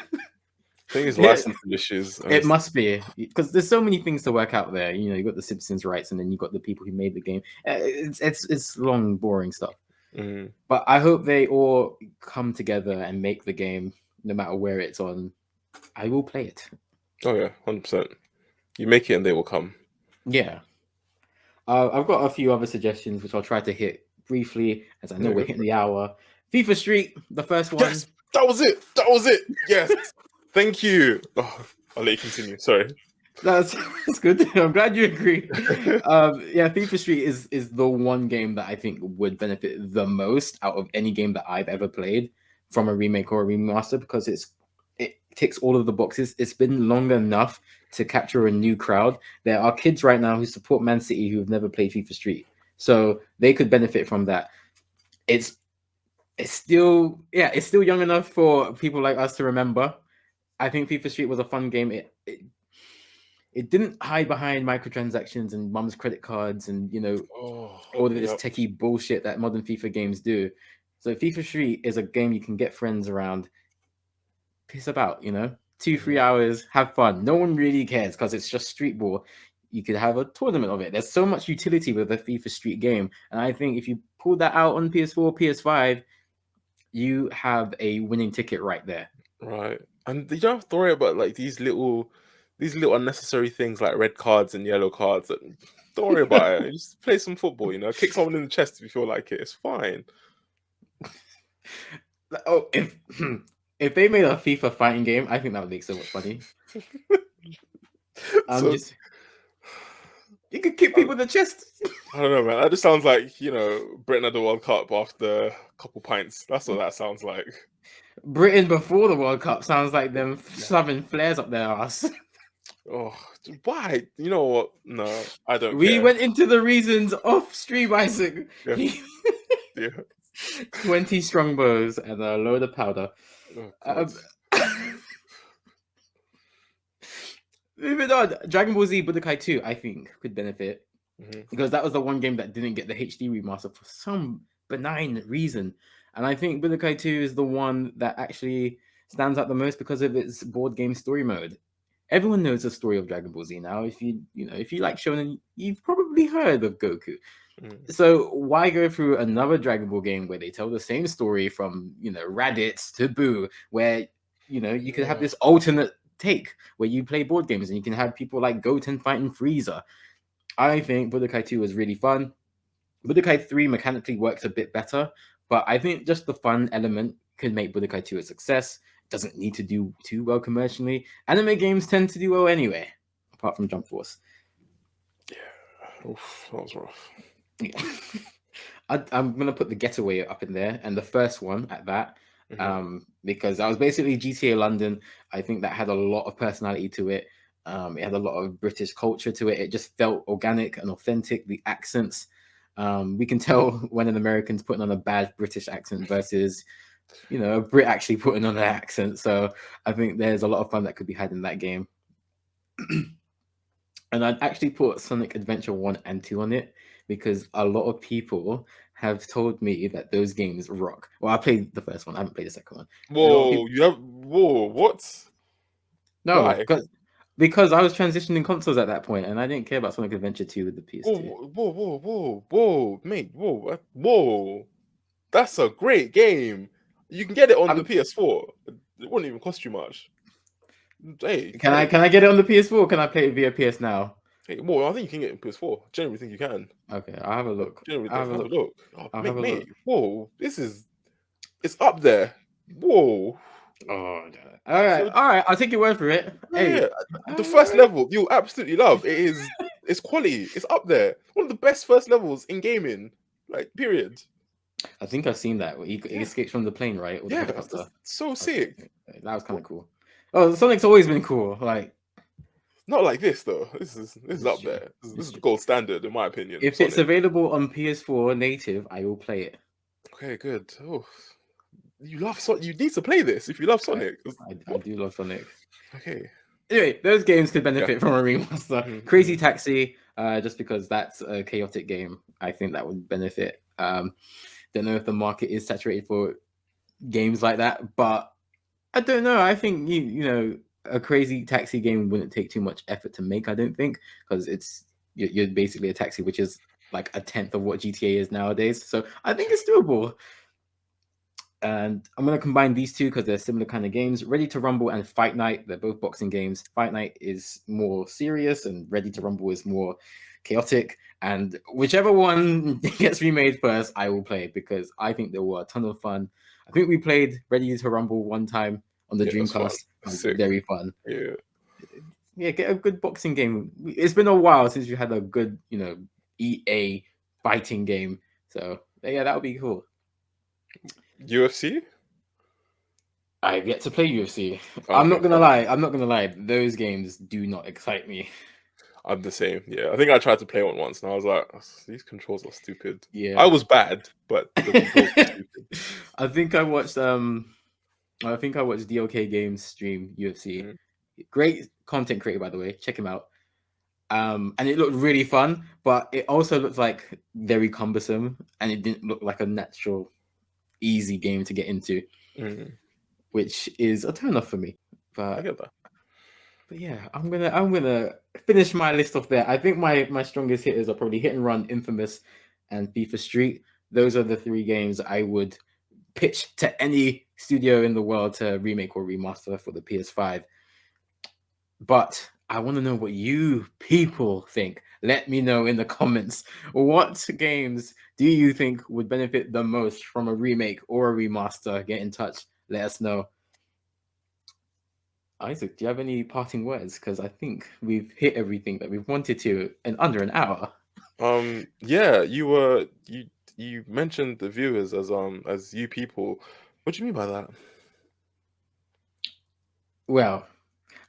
think it's licensing issues. It must be, because there's so many things to work out there. You got the Simpsons rights, and then you got the people who made the game. It's long, boring stuff. Mm. But I hope they all come together and make the game, no matter where it's on. I will play it. Oh yeah, 100%. You make it, and they will come. Yeah. I've got a few other suggestions, which I'll try to hit briefly, as I know we're hitting the hour. FIFA Street, the first one. Yes, that was it. That was it. Yes. Thank you. Oh, I'll let you continue. Sorry. That's good. I'm glad you agree. Yeah, FIFA Street is the one game that I think would benefit the most out of any game that I've ever played from a remake or a remaster, because it ticks all of the boxes. It's been long enough to capture a new crowd. There are kids right now who support Man City who have never played FIFA Street, so they could benefit from that. It's still young enough for people like us to remember. I think FIFA Street was a fun game. It didn't hide behind microtransactions and mum's credit cards and all of this techie bullshit that modern FIFA games do. So FIFA Street is a game you can get friends around, piss about, 2-3 hours, have fun. No one really cares because it's just street ball. You could have a tournament of it. There's so much utility with a FIFA Street game, and I think if you pull that out on PS4, PS5, you have a winning ticket right there. Right, and you don't have to worry about like these little unnecessary things like red cards and yellow cards. Don't worry about it. Just play some football. Kick someone in the chest if you feel like it. It's fine. Oh, if they made a FIFA fighting game, I think that would make so much money. You could kick people in the chest. I don't know, man. That just sounds like Britain at the World Cup after a couple pints. That's what that sounds like. Britain before the World Cup sounds like them shoving flares up their ass. Oh, why? You know what? No, I don't. We went into the reasons off stream, Isaac. Yeah. 20 strongbows and a load of powder. Oh, moving on, Dragon Ball Z Budokai 2, I think, could benefit. Because that was the one game that didn't get the HD remaster for some benign reason. And I think Budokai 2 is the one that actually stands out the most because of its board game story mode. Everyone knows the story of Dragon Ball Z now. If you like Shonen, you've probably heard of Goku. So why go through another Dragon Ball game where they tell the same story from Raditz to Buu, where you could have this alternate take where you play board games and you can have people like Goten fighting Frieza. I think Budokai 2 was really fun. Budokai 3 mechanically works a bit better, but I think just the fun element could make Budokai 2 a success. It doesn't need to do too well commercially. Anime games tend to do well anyway, apart from Jump Force. Yeah, oof, that was rough. Yeah. I'm going to put the Getaway up in there, and the first one at that, because that was basically GTA London. I think that had a lot of personality to it. It had a lot of British culture to it. It just felt organic and authentic. The accents, we can tell when an American's putting on a bad British accent versus, a Brit actually putting on an accent. So I think there's a lot of fun that could be had in that game. And I'd actually put Sonic Adventure 1 and 2 on it because a lot of people have told me that those games rock. Well, I played the first one. I haven't played the second one. What? No, why? Because I was transitioning consoles at that point, and I didn't care about Sonic Adventure 2 with the PS2. Whoa, mate, whoa. That's a great game. You can get it on the PS4. It wouldn't even cost you much. Hey, Can I get it on the PS4? Or can I play it via PS Now? Hey, well, I think you can get it in PS4. Generally, think you can. Okay, I'll have a look. Generally, I'll have a have a look. look. Oh, I'll have mate, a look. whoa, it's up there. Whoa. Oh, no. All right, So all right. I'll take your word for it. Hey, yeah, the first level you'll absolutely love. It's quality. It's up there. One of the best first levels in gaming. Like period. I think I've seen that. He Yeah, escapes from the plane, right, or the yeah, that's helicopter. so Okay, sick. that was kind of cool. Oh, Sonic's always been cool. Like, Not like this though. This this is is up true. there. This This is is the true. gold standard in my opinion. If it's Sonic. available on PS4 native, I will play it. Okay, good. Oh, you love Sonic. You need to play this if you love I, Sonic. I do love Sonic. Okay. Anyway, those games could Yeah. benefit from a remaster. Mhm. Crazy Taxi, just because that's a chaotic game, I think that would benefit. Don't know if the market is saturated for games like that, but I don't know. I think a Crazy Taxi game wouldn't take too much effort to make. I don't think, because you're basically a taxi, which is like a tenth of what GTA is nowadays. So I think it's doable. And I'm going to combine these two because they're similar kind of games. Ready to Rumble and Fight Night, they're both boxing games. Fight Night is more serious and Ready to Rumble is more chaotic. And whichever one gets remade first, I will play because I think they were a ton of fun. I think we played Ready to Rumble one time on the Yeah, that's fun. Dreamcast. It was Sick. very fun. Yeah. Yeah, get a good boxing game. It's been a while since you had a good, EA fighting game. So yeah, that would be cool. UFC? I've yet to play UFC. Oh, I'm okay, not gonna fair. lie. I'm not gonna lie. Those games do not excite me. I'm the same. Yeah, I think I tried to play one once, and I was like, "These controls are stupid." I Yeah. was bad, but the controls were stupid. I think I watched DOK Games stream UFC. Mhm. Great content creator, by the way. Check him out. And it looked really fun, but it also looked like very cumbersome, and it didn't look like a natural, easy game to get into, Mhm. which is a turn off for me. I But get that. yeah, I'm gonna finish my list off there. I think my strongest hitters are probably Hit and Run, Infamous, and FIFA Street. Those are the three games I would pitch to any studio in the world to remake or remaster for the PS5. But I want to know what you people think. Let me know in the comments. What games do you think would benefit the most from a remake or a remaster? Get in touch. Let us know. Isaac, do you have any parting words? Because I think we've hit everything that we've wanted to in under an hour. Yeah, you mentioned the viewers as you people. What do you mean by that? Well,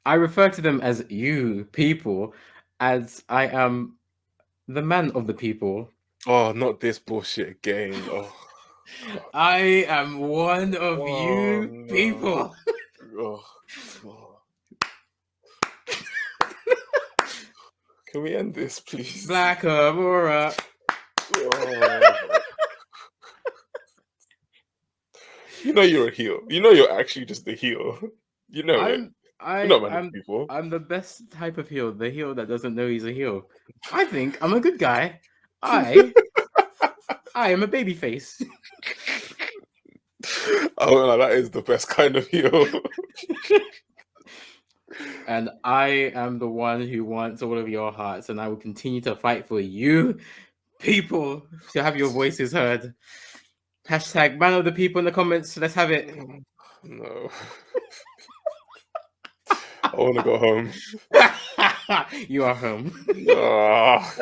I refer to them as you people, as I am the man of the people. Oh, not this bullshit again. Oh, God. I am one of Oh you no. people. Oh, God. Can we end this, please? Black Aurora. Oh. You know you're a heel. You know you're actually just a heel. You know it. I'm You're I not many I'm people. I'm the best type of heel, the heel that doesn't know he's a heel. I think I'm a good guy. I I am a baby face. Oh, no, that is the best kind of heel. And I am the one who wants all of your hearts, and I will continue to fight for you people to have your voices heard. Hashtag man of the people in the comments. Let's have it. No. I want to go home. You are home. Ah.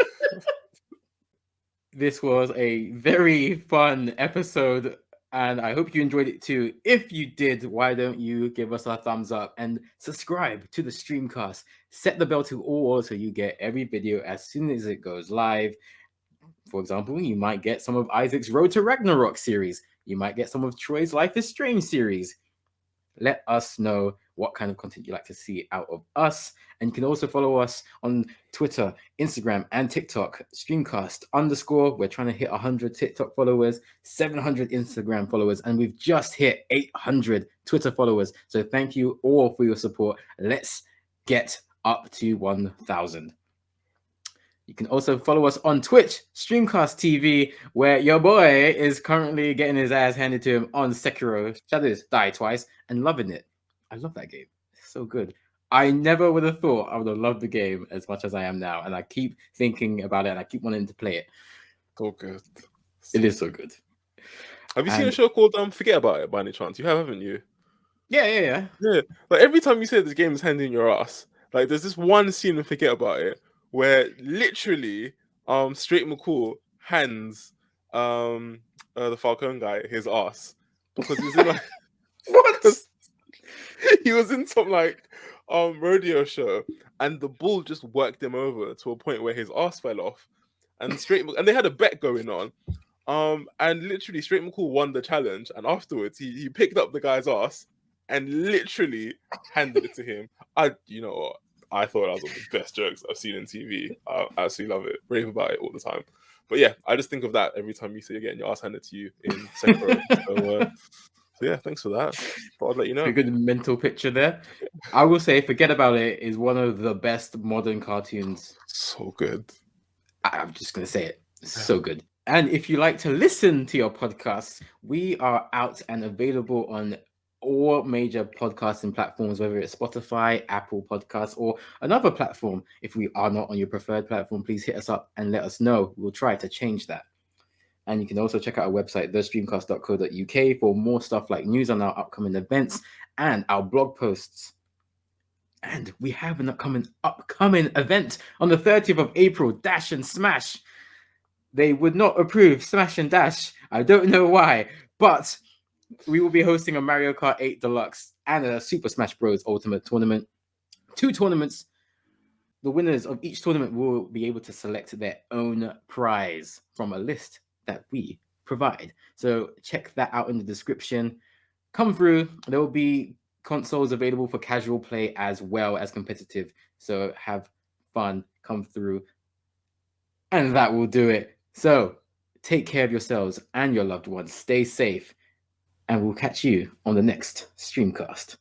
This was a very fun episode, and I hope you enjoyed it too. If you did, why don't you give us a thumbs up and subscribe to the Streamcast? Set the bell to all so you get every video as soon as it goes live. For example, you might get some of Isaac's Road to Ragnarok series. You might get some of Troy's Life is Strange series. Let us know what kind of content you like to see out of us. And you can also follow us on Twitter, Instagram, and TikTok. Streamcast _. We're trying to hit 100 TikTok followers, 700 Instagram followers, and we've just hit 800 Twitter followers. So thank you all for your support. Let's get up to 1,000. You can also follow us on Twitch, Streamcast TV, where your boy is currently getting his ass handed to him on Sekiro Shadows Die Twice and loving it. I love that game. It's so good. I never would have thought I would have loved the game as much as I am now, and I keep thinking about it and I keep wanting to play it. So good. It is so good. Have you seen a And show called Forget About It by any chance? You have, haven't you? yeah. Yeah. Like every time you say this game is handing your ass, like there's this one scene in Forget About It where literally Straight McCool hands the Falcone guy his ass because he was in like What? he was in some like rodeo show and the bull just worked him over to a point where his ass fell off and and they had a bet going on. And literally Straight McCool won the challenge, and afterwards he picked up the guy's ass and literally handed it to him. You know what? I thought that was one of the best jokes I've seen in TV. I absolutely love it. Rave about it all the time. But yeah, I just think of that every time you say you're getting your ass handed to you in Sekiro. So yeah, thanks for that. Thought I'd let you know. A good mental picture there. I will say, Forget About It is one of the best modern cartoons. So good. I'm just going to say it. So good. And if you like to listen to your podcasts, we are out and available on all major podcasting platforms, whether it's Spotify, Apple Podcasts, or another platform. If we are not on your preferred platform, please hit us up and let us know. We'll try to change that. And you can also check out our website, thestreamcast.co.uk, for more stuff like news on our upcoming events and our blog posts. And we have an upcoming event on the 30th of April, Dash and Smash. They would not approve Smash and Dash. I don't know why, but we will be hosting a Mario Kart 8 Deluxe and a Super Smash Bros. Ultimate tournament. 2 tournaments. The winners of each tournament will be able to select their own prize from a list that we provide. So check that out in the description. Come through. There will be consoles available for casual play as well as competitive. So have fun. Come through. And that will do it. So take care of yourselves and your loved ones. Stay safe. And we'll catch you on the next Streamcast.